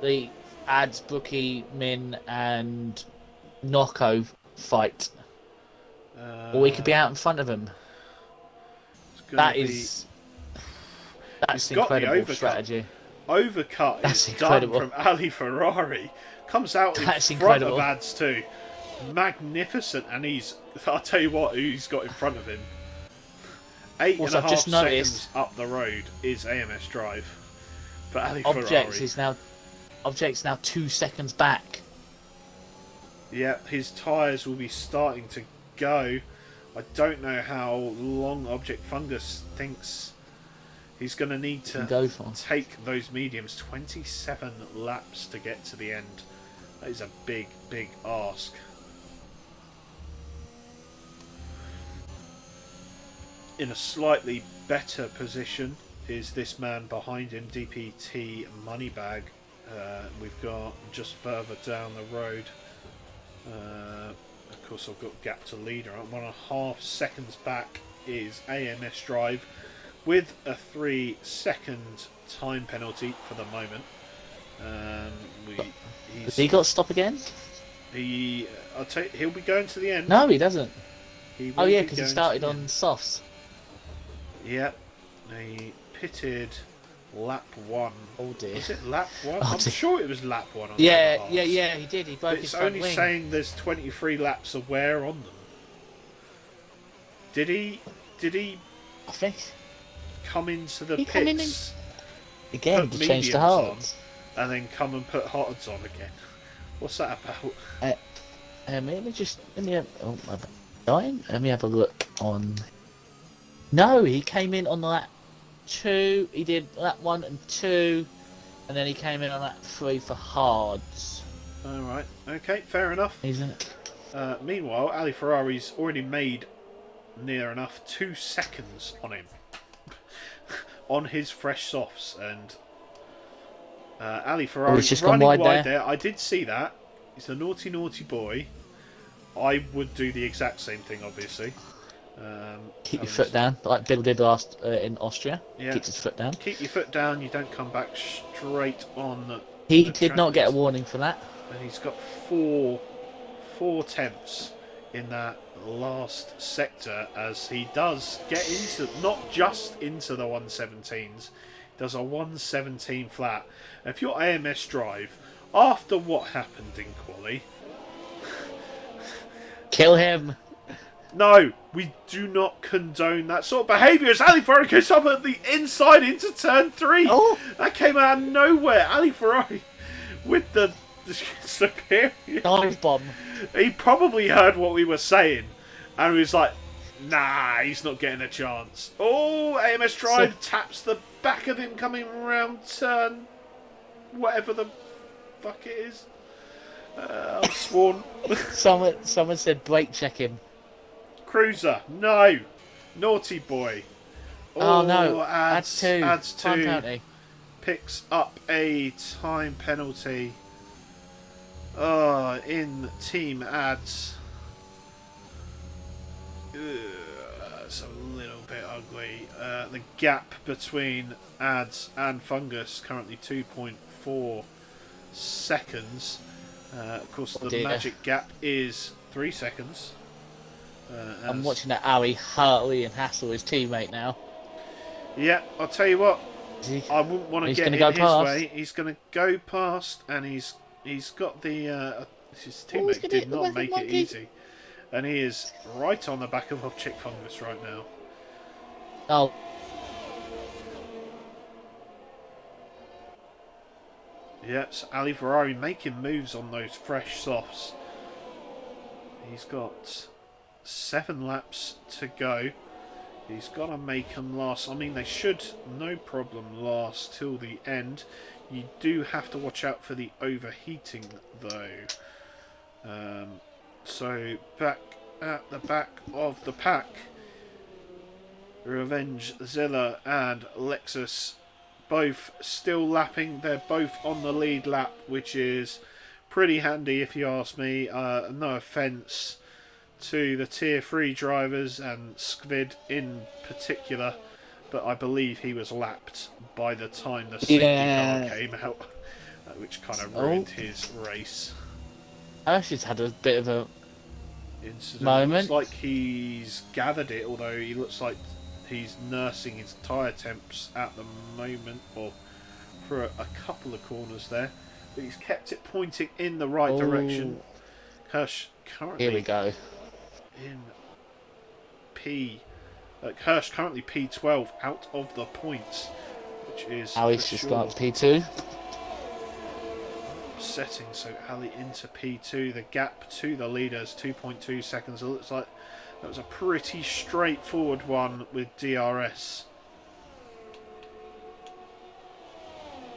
the Ads, Brookie, Min, and Nocco fight. Or he could be out in front of him. going That to be... is... That's He's got the incredible overcut. strategy. Overcut That's is incredible. done from Ali Ferrari. Comes out That's in front incredible. of Ads too. Magnificent. And I'll tell you what, who he's got in front of him. Eight Also, and a I've half just noticed- seconds up the road is AMS Drive for Ali Objects Ferrari. Objects now 2 seconds back. Yeah, his tyres will be starting to go. I don't know how long Object Fungus thinks he's going to need to Go for. take those mediums. 27 laps to get to the end. That is a big, big ask. In a slightly better position is this man behind him, DPT Moneybag. We've got just further down the road. Of course, I've got gap to leader. I'm 1.5 seconds back is AMS Drive with a 3-second time penalty for the moment. Has he got to stop again? He'll be going to the end. No, he doesn't. He Oh will yeah, be because he going started to the on end. softs. Yep. He pitted lap 1. Oh dear. Was it lap 1? Oh, I'm dear. sure it was lap 1. On Yeah, the other yeah, halves. yeah, he did. He broke But his it's front only wing. saying there's 23 laps of wear on them. Did he I think come into the He come in pits again Put to change the mediums on. hards. and then come and put hards on again? What's that about? Let me have, oh, my bad. Dying? Let me have a look on. No, he came in on lap 2. He did lap 1 and 2, and then he came in on lap 3 for hards. Alright, okay, fair enough. Isn't it? Meanwhile, Ali Ferrari's already made near enough 2 seconds on him. On his fresh softs, and Ali Ferrari's just gone running wide wide there. there. I did see that. He's a naughty, naughty boy. I would do the exact same thing, obviously. Keep your and- foot down, like Bill did last in Austria. Yeah. Keeps his foot down. Keep your foot down. You don't come back straight on. He the did not get a track. warning for that. And he's got four tenths in that last sector, as he does get into, not just into the 117s, does a 117 flat. And if you're AMS Drive, after what happened in quali, Kill him. no, we do not condone that sort of behaviour. As Ali Ferrari goes up at the inside into turn 3. Oh. That came out of nowhere. Ali Ferrari with the superior. Dive bomb. He probably heard what we were saying and he was like, nah, he's not getting a chance. Oh, AMS Drive taps the back of him coming around turn whatever the fuck it is. I've sworn. Someone said brake check him. Cruiser, no. Naughty boy. Oh, no, Adds adds 2. Time 2. penalty. Picks up a time penalty. In team ads. It's a little bit ugly. The gap between ads and fungus currently 2.4 seconds. Of course, the dear. magic gap is 3 seconds. I'm as- watching that Ali Hartley and hassle his teammate now. Yeah, I'll tell you what. Is he- I wouldn't want to He's get gonna in go his past. way. He's going to go past, and he's got the. His Oh, he's teammate gonna did hit the not weapon make it monkey. easy, and he is right on the back of Object Fungus right now. Oh, Yes, Ali Ferrari making moves on those fresh softs. He's got 7 laps to go. He's got to make them last. I mean, they should, no problem, last till the end. You do have to watch out for the overheating, though. So, back at the back of the pack, Revenge Zilla and Lexus both still lapping. They're both on the lead lap, which is pretty handy if you ask me. No offence to the tier 3 drivers and Skvid in particular, but I believe he was lapped by the time the safety car came out, which kind of ruined his race. Ash's had a bit of a Incident. Moment. Looks like he's gathered it, although he looks like he's nursing his tyre temps at the moment, or for a couple of corners there, but he's kept it pointing in the right direction. Hirsch currently Here we go. in Hirsch currently P12 out of the points, which is Ali's just got P2. upsetting. So Ali into P2. The gap to the leader is 2.2 seconds. It looks like that was a pretty straightforward one with DRS.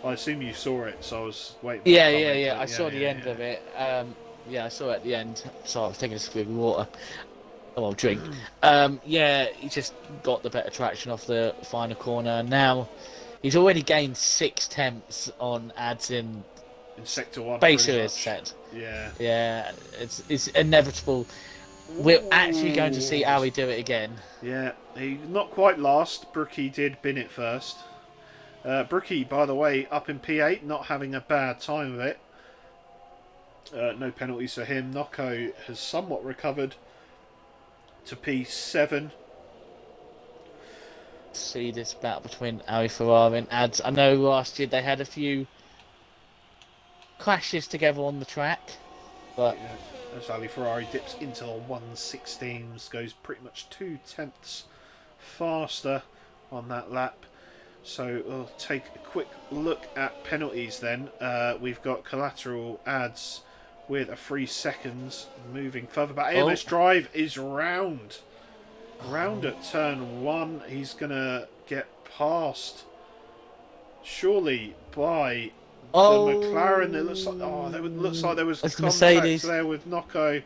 I assume you saw it, so I was waiting for Yeah. I saw the end of it. Yeah, I saw it at the end. So I was taking a sip of water. Oh, I'll drink. Yeah, he just got the better traction off the final corner. Now, he's already gained 6 tenths on ads in Sector 1. basically his set. Yeah. Yeah, it's inevitable. We're actually going to see Ali do it again. Yeah, he not quite last. Brookie did bin it first. Brookie, by the way, up in P8, not having a bad time of it. No penalties for him. Nocco has somewhat recovered to P7. See this battle between Ali Ferrari and Ads. I know last year they had a few crashes together on the track, but yeah, as Ali Ferrari dips into the 116s, goes pretty much 2 tenths faster on that lap. So we'll take a quick look at penalties then. We've got collateral ads with a 3 seconds moving further back. AMS Drive is round at turn 1. He's going to get past, surely, by the McLaren. It looks like there was contact Mercedes there with Nocco.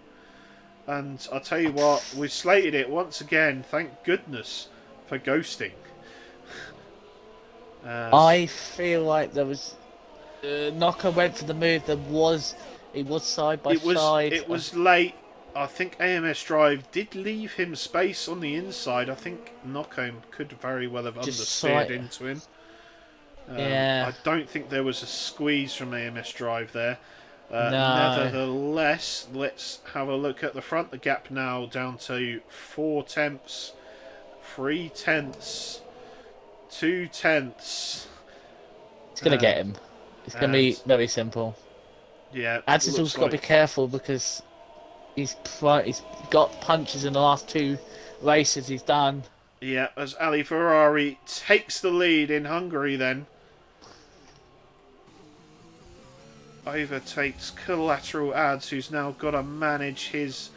And I'll tell you what, we've slated it once again. Thank goodness for ghosting. I feel like there was Nocco went for the move. It was side by side. It was late. I think AMS Drive did leave him space on the inside. I think Nocco could very well have understeered into him. Yeah. I don't think there was a squeeze from AMS Drive there. No. Nevertheless, let's have a look at the front. The gap now down to 4 tenths, 3 tenths, 2 tenths. It's going to get him. It's going to be very simple. Yeah. Ads has also got to be careful because he's got punches in the last 2 races he's done. Yeah, as Ali Ferrari takes the lead in Hungary then. Overtakes collateral ads, who's now got to manage his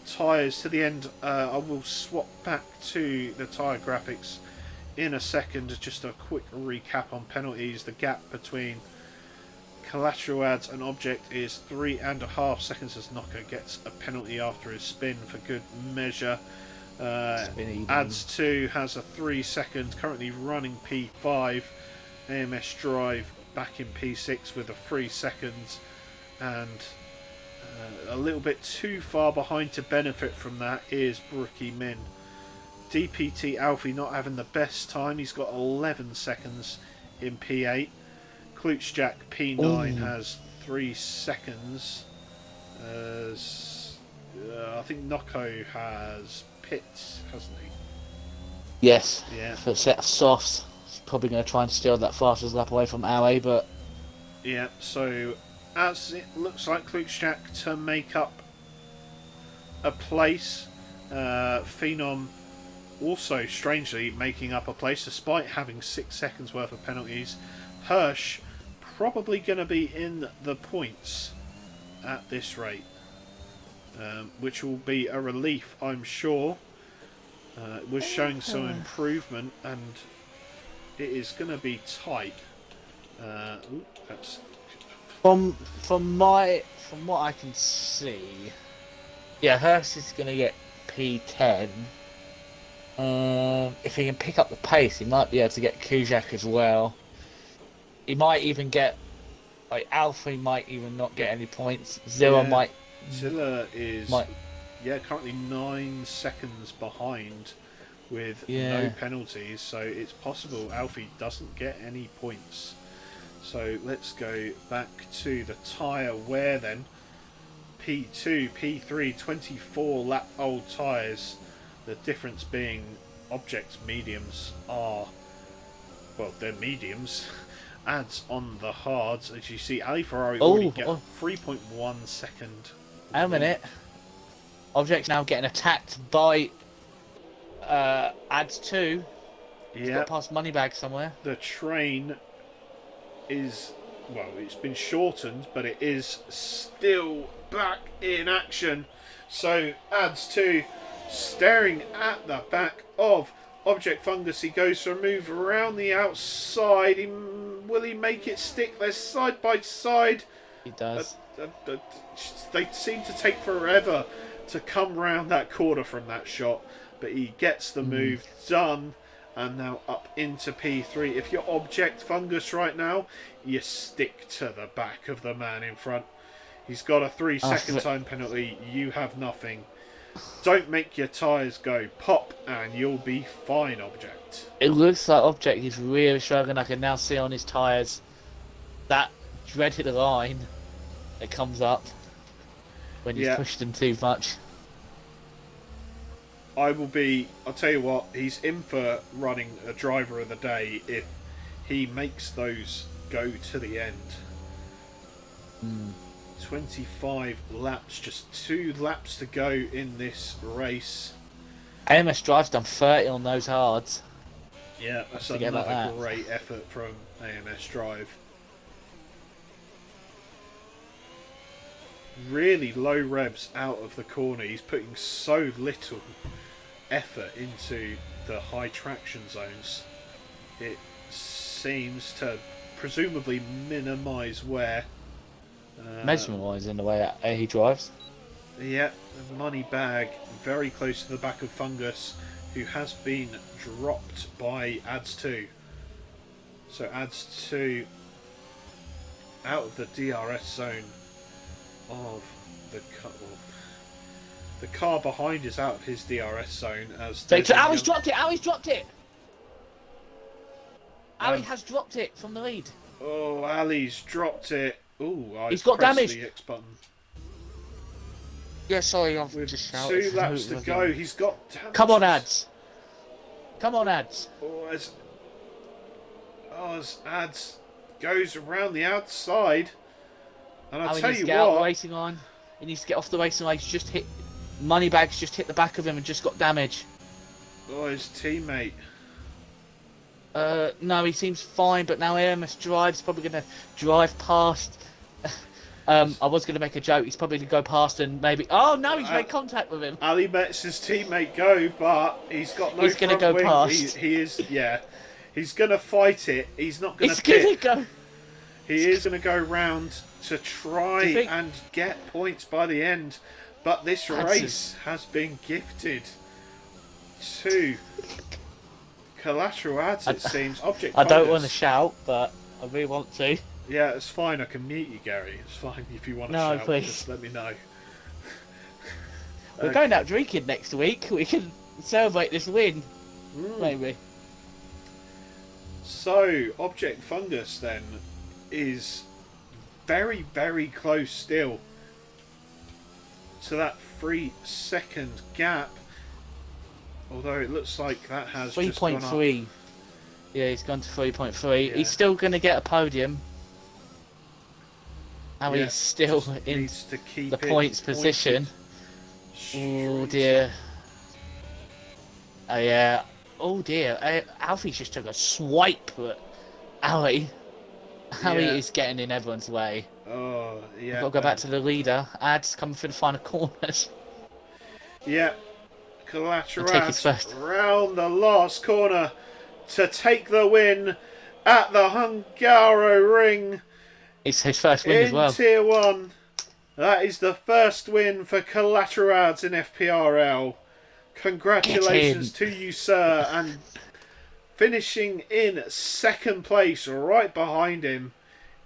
tyres to the end. I will swap back to the tyre graphics in a second. Just a quick recap on penalties. The gap between collateral ads and object is 3.5 seconds as Nocco gets a penalty after his spin for good measure. Ads 2 has a 3 seconds, currently running P5. AMS Drive back in P6 with a 3 seconds, and a little bit too far behind to benefit from that is Brookie Min. DPT Alfie not having the best time. He's got 11 seconds in P8. Klutschjack P9 has 3 seconds. I think Nocco has pits, hasn't he? Yes. Yeah. For a set of softs. He's probably going to try and steal that fastest lap away from Ali, but... Yeah, so as it looks like Klutschjack to make up a place, Phenom also strangely making up a place despite having 6 seconds worth of penalties. Hirsch probably going to be in the points at this rate, which will be a relief, I'm sure. It was showing some improvement, and it is going to be tight. That's From what I can see, yeah, Hirsch is going to get P10. If he can pick up the pace, he might be able to get Kujak as well. He might even get, like, Alfie might even not get any points. Zilla might. Zilla is currently 9 seconds behind with no penalties, so it's possible Alfie doesn't get any points. So let's go back to the tyre wear then. P2, P3, 24 lap old tyres. The difference being Object mediums are, well, they're mediums. Ads on the hards, as you see, Ali Ferrari already get 3.1 second. Hang a minute. Object's now getting attacked by Ads 2. He's got past Moneybag somewhere. The train is, well, it's been shortened, but it is still back in action. So Ads 2 staring at the back of Object Fungus. He goes for a move around the outside. Will he make it stick? They're side by side. He does. They seem to take forever to come round that corner from that shot, but he gets the move done, and now up into P3. If you're Object Fungus right now, you stick to the back of the man in front. He's got a 3-second time penalty. You have nothing. Don't make your tyres go pop, and you'll be fine, Object. It looks like Object is really struggling. I can now see on his tyres that dreaded line that comes up when you push them too much. I'll tell you what, he's in for running a driver of the day if he makes those go to the end. 25 laps, just 2 laps to go in this race. AMS Drive's done 30 on those hards. Yeah, that's another great effort from AMS Drive. Really low revs out of the corner. He's putting so little effort into the high traction zones. It seems to presumably minimise wear. Measurement wise in the way he drives. Yeah, Moneybag very close to the back of Fungus, who has been dropped by Ads 2. So Ads 2 out of the DRS zone of the car behind is out of his DRS zone as Ali's dropped it! Ali's dropped it! Ali has dropped it from the lead. Oh, Ali's dropped it. He's got damage. The X button. Yeah, sorry, I've just shouted. 2 laps to go. He's got damage. Come on, Ads. Come on, Ads. As Ads goes around the outside, and I'll tell you what. Out the what. racing line. He needs to get off the racing line. He's just hit. Moneybag's just hit the back of him and just got damage. Oh, his teammate. No, he seems fine, but now AMS Drive's probably going to drive past. I was going to make a joke. He's probably going to go past and maybe. Oh no, he's made contact with him. Ali lets his teammate go, but he's got no. He's going to go wing. past. He is, yeah. He's going to fight it. He's not going to. He's going to go. He is going to go round to try and get points by the end, but this race has been gifted to Collateral Ads. It seems. Object. I don't want to shout, but I really want to. Yeah, it's fine. I can mute you, Gary. It's fine if you want to shout. Please. Just let me know. We're going out drinking next week. We can celebrate this win, maybe. So, Object Fungus then is very, very close still to that 3-second gap. Although it looks like that has 3.3. Yeah, he's gone to 3.3. Yeah. He's still going to get a podium. Now he's still in the points position. Oh dear. Oh yeah. Oh dear. Alfie's just took a swipe at Ali. Ali is getting in everyone's way. Oh yeah. We've got to go back to the leader. Ads coming through the final corners. Yeah. Collateral Ads round the last corner to take the win at the Hungaroring. It's his first win as well. In Tier 1. That is the first win for Collateral Ads in FPRL. Congratulations to you, sir. And finishing in second place, right behind him,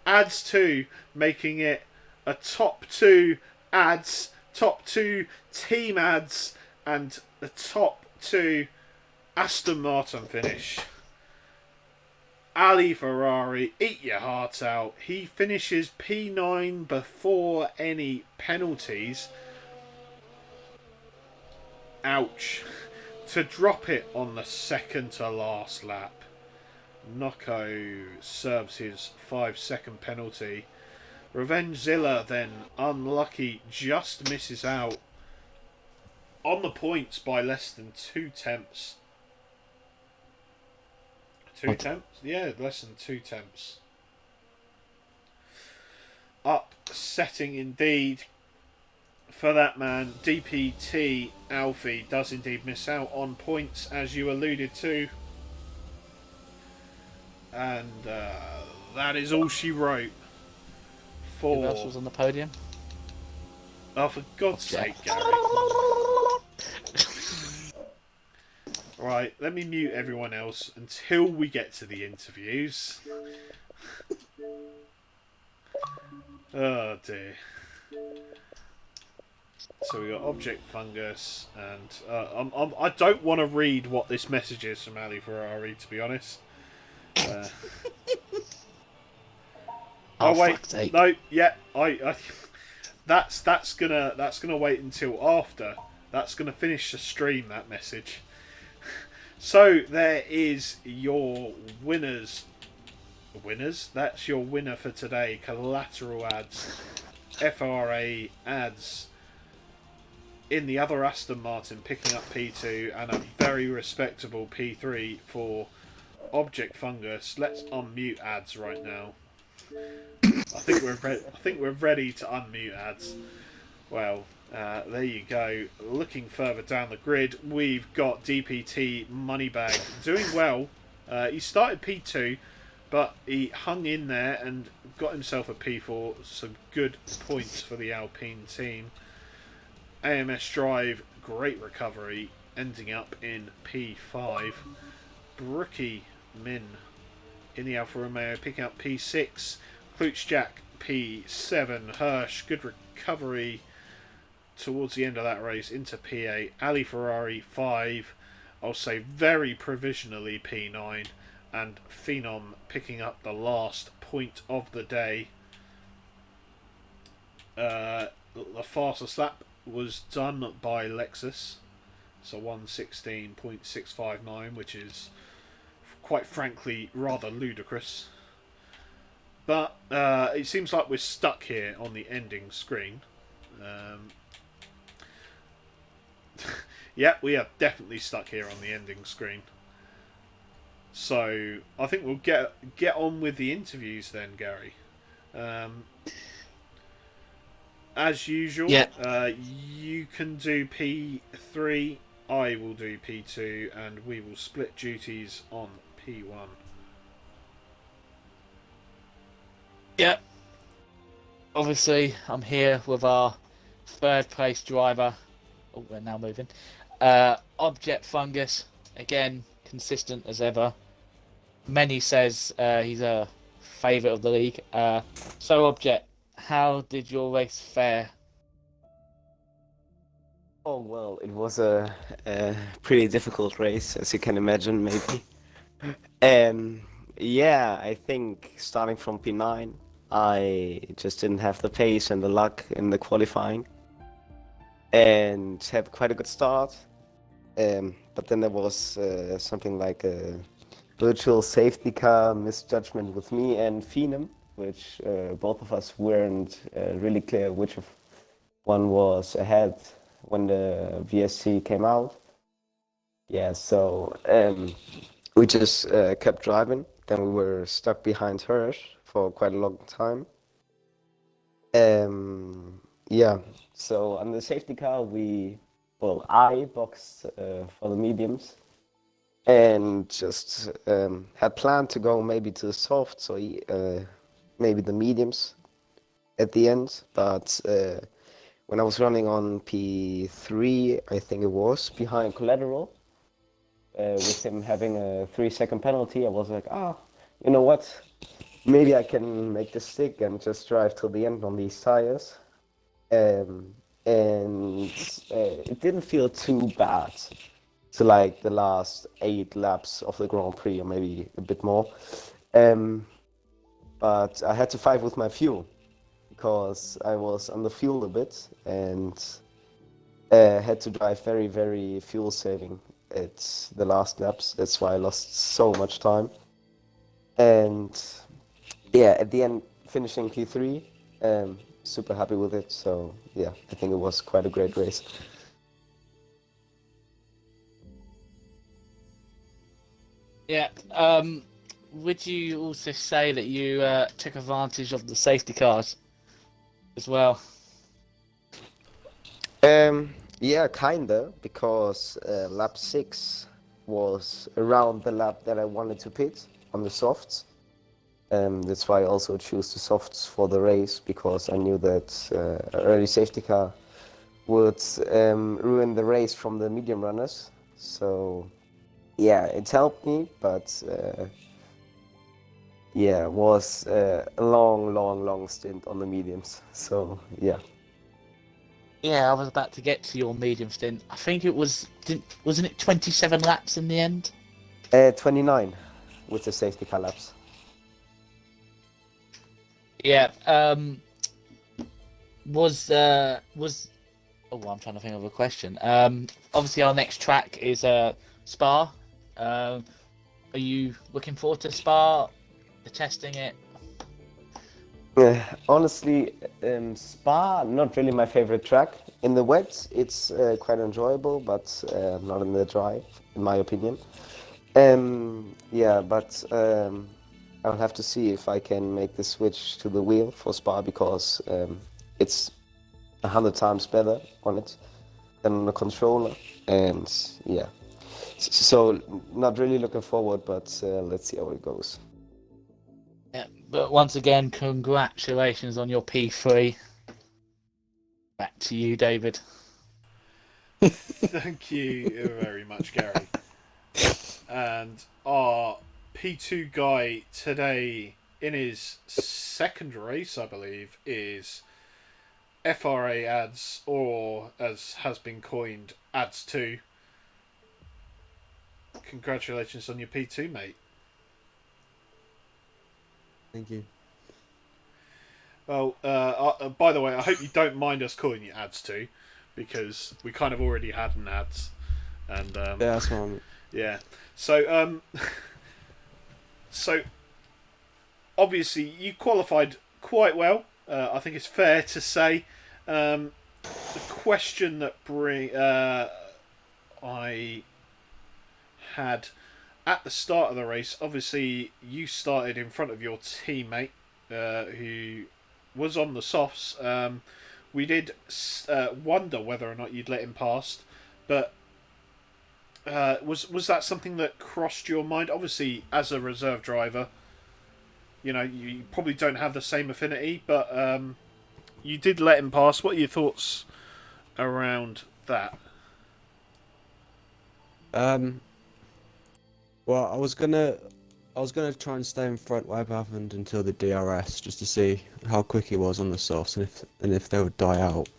Ads 2, making it a top 2 ads, top 2 team ads, and a top 2 Aston Martin finish. Ali Ferrari, eat your heart out. He finishes P9 before any penalties. Ouch. to drop it on the second to last lap. Nocco serves his 5-second penalty. Revengezilla then, unlucky, just misses out on the points by less than 2 tenths. 2 tenths? Yeah, less than 2 tenths. Upsetting indeed for that man. DPT Alfie does indeed miss out on points, as you alluded to. And that is all she wrote. Who else was on the podium? Oh, for God's sake, Gary. Right, let me mute everyone else until we get to the interviews. Oh dear. So we got Object Fungus, and I don't want to read what this message is from Ali Ferrari, to be honest. Oh wait, no, yeah, I that's gonna wait until after. That's gonna finish the stream. That message. So there is your winners. That's your winner for today. Collateral Ads, FRA Ads. In the other Aston Martin, picking up P2 and a very respectable P3 for Object Fungus. Let's unmute Ads right now. I think we're ready to unmute Ads. Well, there you go. Looking further down the grid, we've got DPT Moneybag doing well. He started P2, but he hung in there and got himself a P4. Some good points for the Alpine team. AMS Drive, great recovery, ending up in P5. Brookie Min in the Alfa Romeo, picking up P6. Klutz Jack P7. Hirsch, good recovery towards the end of that race into P8. Ali Ferrari 5. I'll say very provisionally P9. And Phenom picking up the last point of the day. The fastest lap was done by Lexus. So 1:16.659, which is quite frankly rather ludicrous. But it seems like we're stuck here on the ending screen. Yeah, we are definitely stuck here on the ending screen. So I think we'll get on with the interviews then, Gary. As usual, yeah. You can do P3, I will do P2, and we will split duties on P1. Yeah. Obviously, I'm here with our third place driver. Oh, we're now moving. Object Fungus, again, consistent as ever. Many says he's a favourite of the league. So, Object, how did your race fare? Oh, well, it was a pretty difficult race, as you can imagine, maybe. Yeah, I think starting from P9, I just didn't have the pace and the luck in the qualifying. And had quite a good start. But then there was something like a virtual safety car misjudgment with me and Phenom, which both of us weren't really clear which of one was ahead when the VSC came out. Yeah, so we just kept driving. Then we were stuck behind Hirsch for quite a long time. Yeah, so on the safety car, I boxed for the mediums and just had planned to go maybe to the soft, so maybe the mediums at the end. But when I was running on P3, I think it was, behind Collateral, with him having a 3-second penalty, I was like, you know what? Maybe I can make the stick and just drive till the end on these tires. And it didn't feel too bad to like the last 8 laps of the Grand Prix, or maybe a bit more. But I had to fight with my fuel because I was under fuel a bit and had to drive very, very fuel saving at the last laps. That's why I lost so much time. And yeah, at the end, finishing P3, super happy with it. So yeah, I think it was quite a great race. Yeah. Would you also say that you took advantage of the safety cars as well? Yeah, kinda, because lap 6 was around the lap that I wanted to pit on the softs. That's why I also choose the softs for the race, because I knew that an early safety car would ruin the race from the medium runners. So yeah, it helped me, but yeah, it was a long stint on the mediums. So yeah. Yeah, I was about to get to your medium stint. I think it was, wasn't it 27 laps in the end? 29 with the safety car laps. Yeah. Was oh, I'm trying to think of a question. Obviously our next track is Spa. Are you looking forward to Spa? To testing it? Honestly, Spa, not really my favorite track. In the wet, it's quite enjoyable, but not in the dry, in my opinion. Yeah, but I'll have to see if I can make the switch to the wheel for Spa, because it's 100 times better on it than on the controller. And yeah, so not really looking forward, but let's see how it goes. Yeah. But once again, congratulations on your P3. Back to you, David. Thank you very much, Gary. And our P2 guy today, in his second race, I believe, is FRA Ads, or as has been coined, Ads 2. Congratulations on your P2, mate. Thank you. Well, by the way, I hope you don't mind us calling you Ads 2, because we kind of already had an Ads. And Yeah, that's what I'm. yeah. So, so obviously you qualified quite well. I think it's fair to say. The question that I had at the start of the race, obviously you started in front of your teammate, who was on the softs. We did wonder whether or not you'd let him past, but was that something that crossed your mind? Obviously, as a reserve driver, you know you probably don't have the same affinity, but you did let him pass. What are your thoughts around that? Um. Well, I was gonna try and stay in front whatever happened until the DRS, just to see how quick he was on the softs and if they would die out.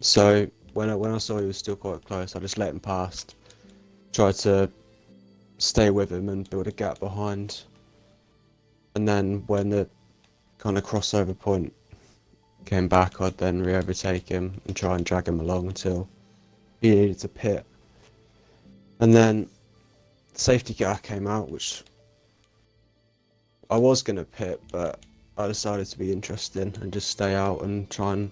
So when I saw he was still quite close, I just let him past. Tried to stay with him and build a gap behind. And then when the kind of crossover point came back, I'd then re-overtake him and try and drag him along until he needed to pit. And then safety car came out, which I was going to pit, but I decided to be interesting and just stay out and try and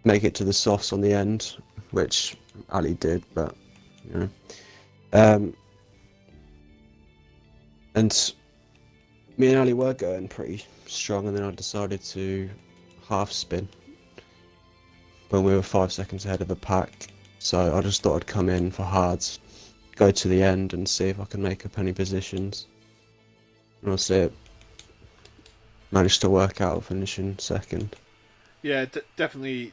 make it to the softs on the end, which Ali did, but you know. And me and Ali were going pretty strong, and then I decided to half spin when we were 5 seconds ahead of the pack. So I just thought I'd come in for hards, go to the end and see if I can make up any positions. And I'll see it. Managed to work out finishing second. Yeah, definitely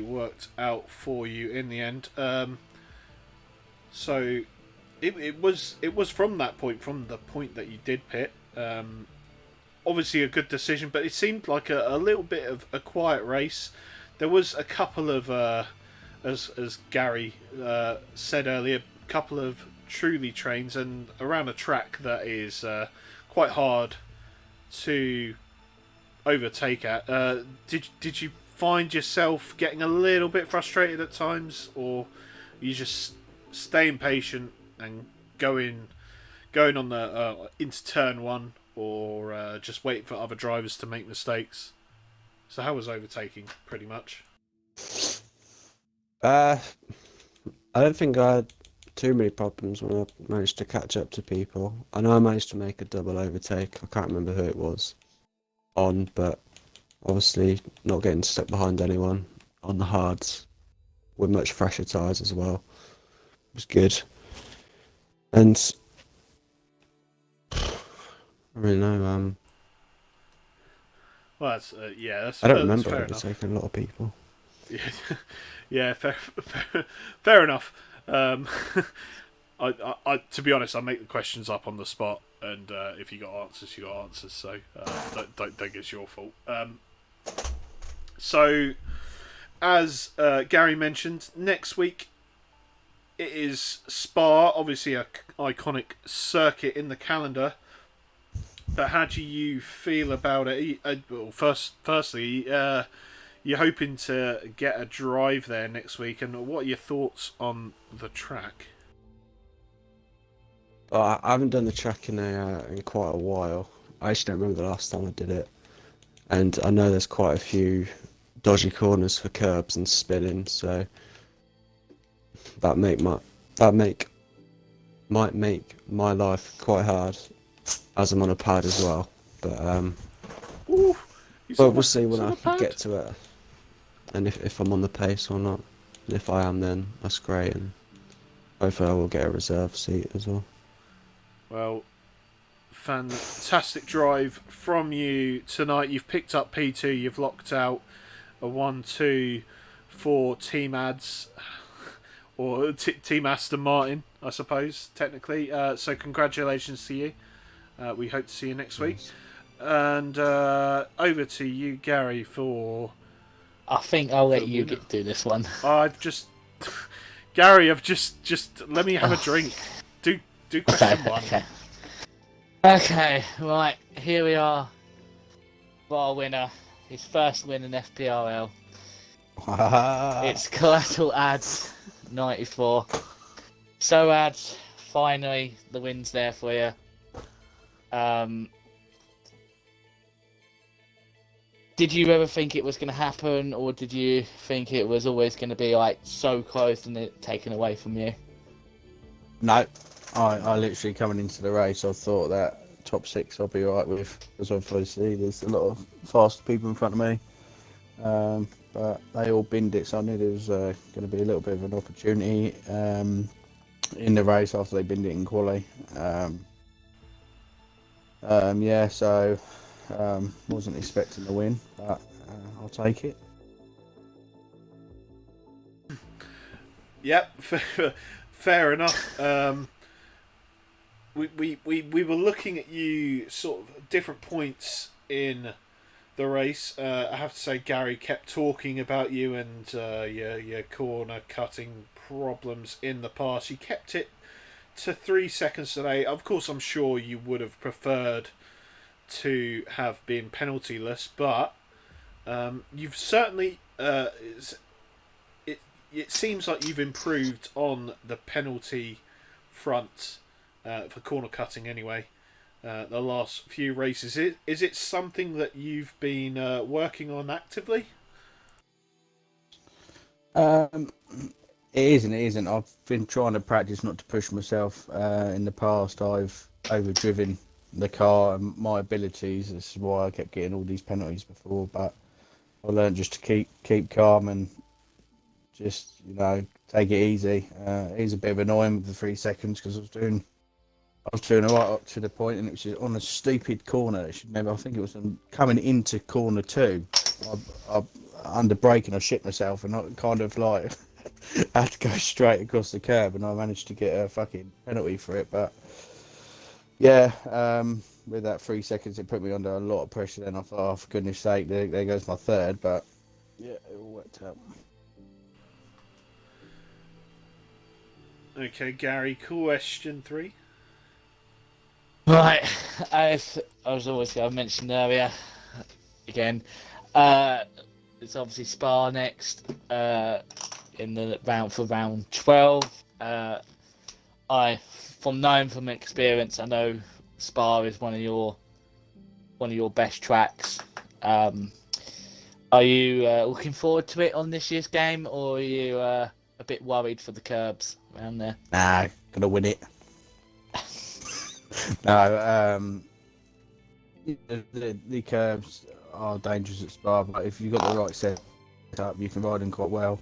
worked out for you in the end. So it was from that point, from the point that you did pit. Obviously a good decision, but it seemed like a little bit of a quiet race. There was a couple of, as Gary said earlier, a couple of truly trains and around a track that is quite hard to overtake at. Did you find yourself getting a little bit frustrated at times, or You just staying patient and going on the into turn one, or just waiting for other drivers to make mistakes. So how was overtaking, pretty much? I don't think I had too many problems when I managed to catch up to people. I know I managed to make a double overtake. I can't remember who it was on, but obviously not getting stuck behind anyone on the hards with much fresher tyres as well was good. And I don't know, Well, that's I don't that's remember fair enough. overtaking a lot of people. Yeah, yeah, fair enough. To be honest, I make the questions up on the spot, and if you got answers, you got answers. So don't think it's your fault. So, as Gary mentioned, next week it is Spa, obviously a iconic circuit in the calendar. But how do you feel about it? Well, firstly, you're hoping to get a drive there next week, and what are your thoughts on the track? I haven't done the track in quite a while. I actually don't remember the last time I did it, and I know there's quite a few dodgy corners for curbs and spinning, so that might make my life quite hard, as I'm on a pad as well. But Ooh, we'll see when I get to it, and if I'm on the pace or not. And if I am, then that's great, and hopefully I will get a reserve seat as well. Well, fantastic drive from you tonight. You've picked up P2. You've locked out a 1-2 for Team Ads, or Team Aston Martin, I suppose, technically. So congratulations to you. We hope to see you next week. And over to you, Gary, for... I think I'll let you do this one. Gary, I've just let me have a drink. Do question one. Okay, right, here we are. For our winner, his first win in FPRL. It's Collateral Ads 94. So Ads, finally the win's there for you. Did you ever think it was going to happen, or did you think it was always going to be like so close and it taken away from you? No, I literally coming into the race, I thought that top six I'll be alright with, because obviously there's a lot of fast people in front of me. But they all binned it, so I knew there was going to be a little bit of an opportunity in the race after they binned it in quali. So wasn't expecting the win, but I'll take it. Yep, fair enough. We were looking at you sort of different points in the race. I have to say, Gary kept talking about you and your corner cutting problems in the past. You kept it to 3 seconds today. Of course, I'm sure you would have preferred to have been penaltyless, but you've certainly it seems like you've improved on the penalty front for corner cutting anyway. The last few races, is it something that you've been working on actively? It is and it isn't. I've been trying to practice not to push myself. In the past, I've overdriven the car and my abilities. This is why I kept getting all these penalties before. But I learned just to keep calm and just take it easy. It is a bit of annoying with the 3 seconds, because I was doing right up to the point, and it was on a stupid corner. It should never. I think it was coming into corner 2. I under brake and I shit myself, and I kind of like had to go straight across the curb, and I managed to get a fucking penalty for it. But yeah, with that 3 seconds, it put me under a lot of pressure. Then I thought, oh, for goodness sake, there goes my third. But yeah, it all worked out. Okay, Gary, question 3. Right, as I mentioned earlier, again, it's obviously Spa next. in the round 12. From knowing from experience, I know Spa is one of your best tracks. Are you looking forward to it on this year's game, or are you a bit worried for the curbs around there? Nah, gonna win it. No, the curbs are dangerous at Spa, but if you've got the right setup, you can ride them quite well.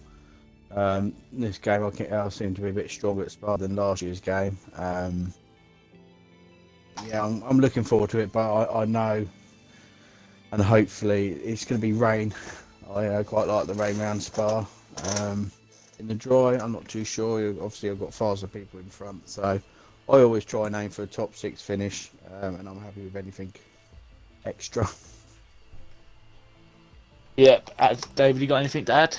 This game, I seem to be a bit stronger at Spa than last year's game. Yeah, I'm looking forward to it, but I know, and hopefully it's going to be rain. I quite like the rain round Spa. In the dry, I'm not too sure. Obviously, I've got faster people in front, so I always try and aim for a top 6 finish, and I'm happy with anything extra. Yep. David, you got anything to add?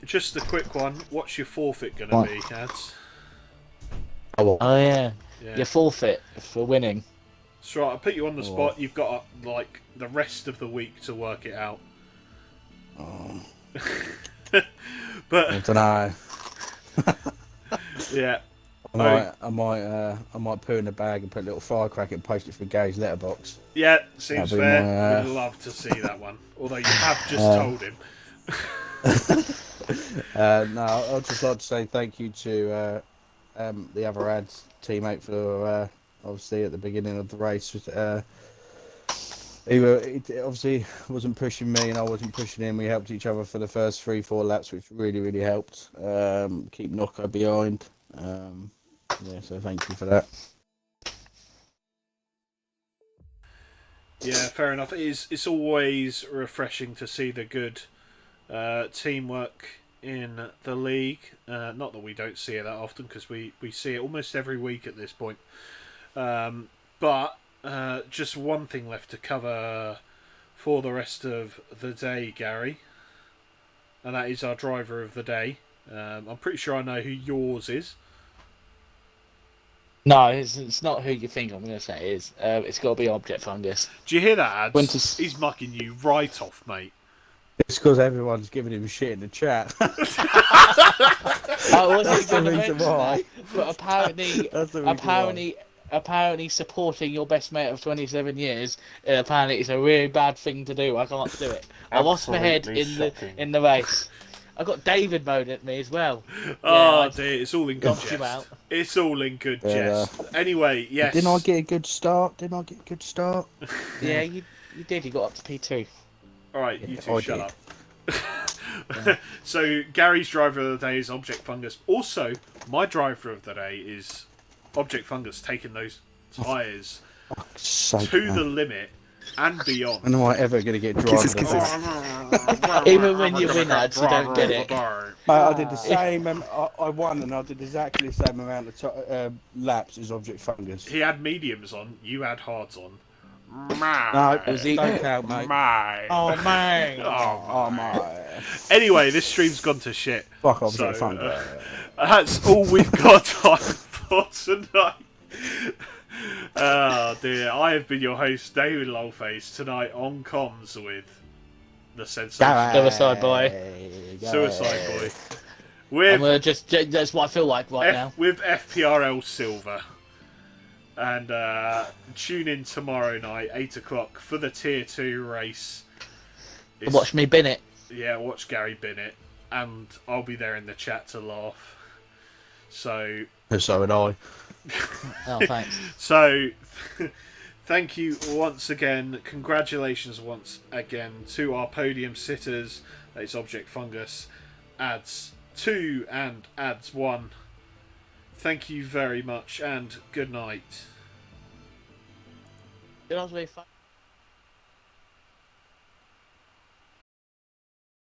Just a quick one. What's your forfeit going to be, Ads? Oh yeah. Yeah. Your forfeit for winning. That's right. I put you on the spot. You've got like the rest of the week to work it out. Oh. But I don't know. yeah, I might poo in the bag and put a little firecracker and post it through Gary's letterbox. yeah, seems That'll be fair. my, We'd love to see that one. Although you have just told him. No, I'd just like to say thank you to the other ads teammate for obviously at the beginning of the race. He obviously wasn't pushing me and I wasn't pushing him. We helped each other for the first 3-4 laps, which really helped. Keep Nocco behind. Yeah, so thank you for that. Yeah, fair enough. It's always refreshing to see the good teamwork in the league. Not that we don't see it that often, because we see it almost every week at this point. But just one thing left to cover for the rest of the day, Gary. And that is our driver of the day. I'm pretty sure I know who yours is. No, it's not who you think I'm going to say it is. It's got to be Object Fungus. Do you hear that, Ads? To... He's mucking you right off, mate. It's because everyone's giving him shit in the chat. I wasn't going to mention why. that, but apparently supporting your best mate of 27 years, apparently it's a really bad thing to do. I can't do it. I lost my head in the race. I got David moaned at me as well. Oh dear, it's all in good Him out. jest. It's all in good jest. Anyway, yes. Didn't I get a good start? Yeah, you did. You got up to P2. Alright, you two shut up. So, Gary's driver of the day is Object Fungus. Also, my driver of the day is Object Fungus taking those tyres to the limit and beyond. When am I ever going to get drivers? Even when you win ads, you don't get it. I did the same. I won, and I did exactly the same amount of laps as Object Fungus. He had mediums on, you had hards on. No, don't count, mate. Oh, man. Oh, my. Anyway, this stream's gone to shit. Fuck Object Fungus. That's all we've got time for tonight. Oh dear, I have been your host, David Longface, tonight on comms with the sensation Suicide Boy. Suicide Boy. That's what I feel like now. With FPRL Silver. And tune in tomorrow night, 8 o'clock, for the Tier 2 race. Watch me bin it. Yeah, watch Gary bin it. And I'll be there in the chat to laugh. So would I. Oh, thanks. So, thank you once again. Congratulations once again to our podium sitters. It's Object Fungus, Ads 2 and Ads 1. Thank you very much and good night. It was really fun.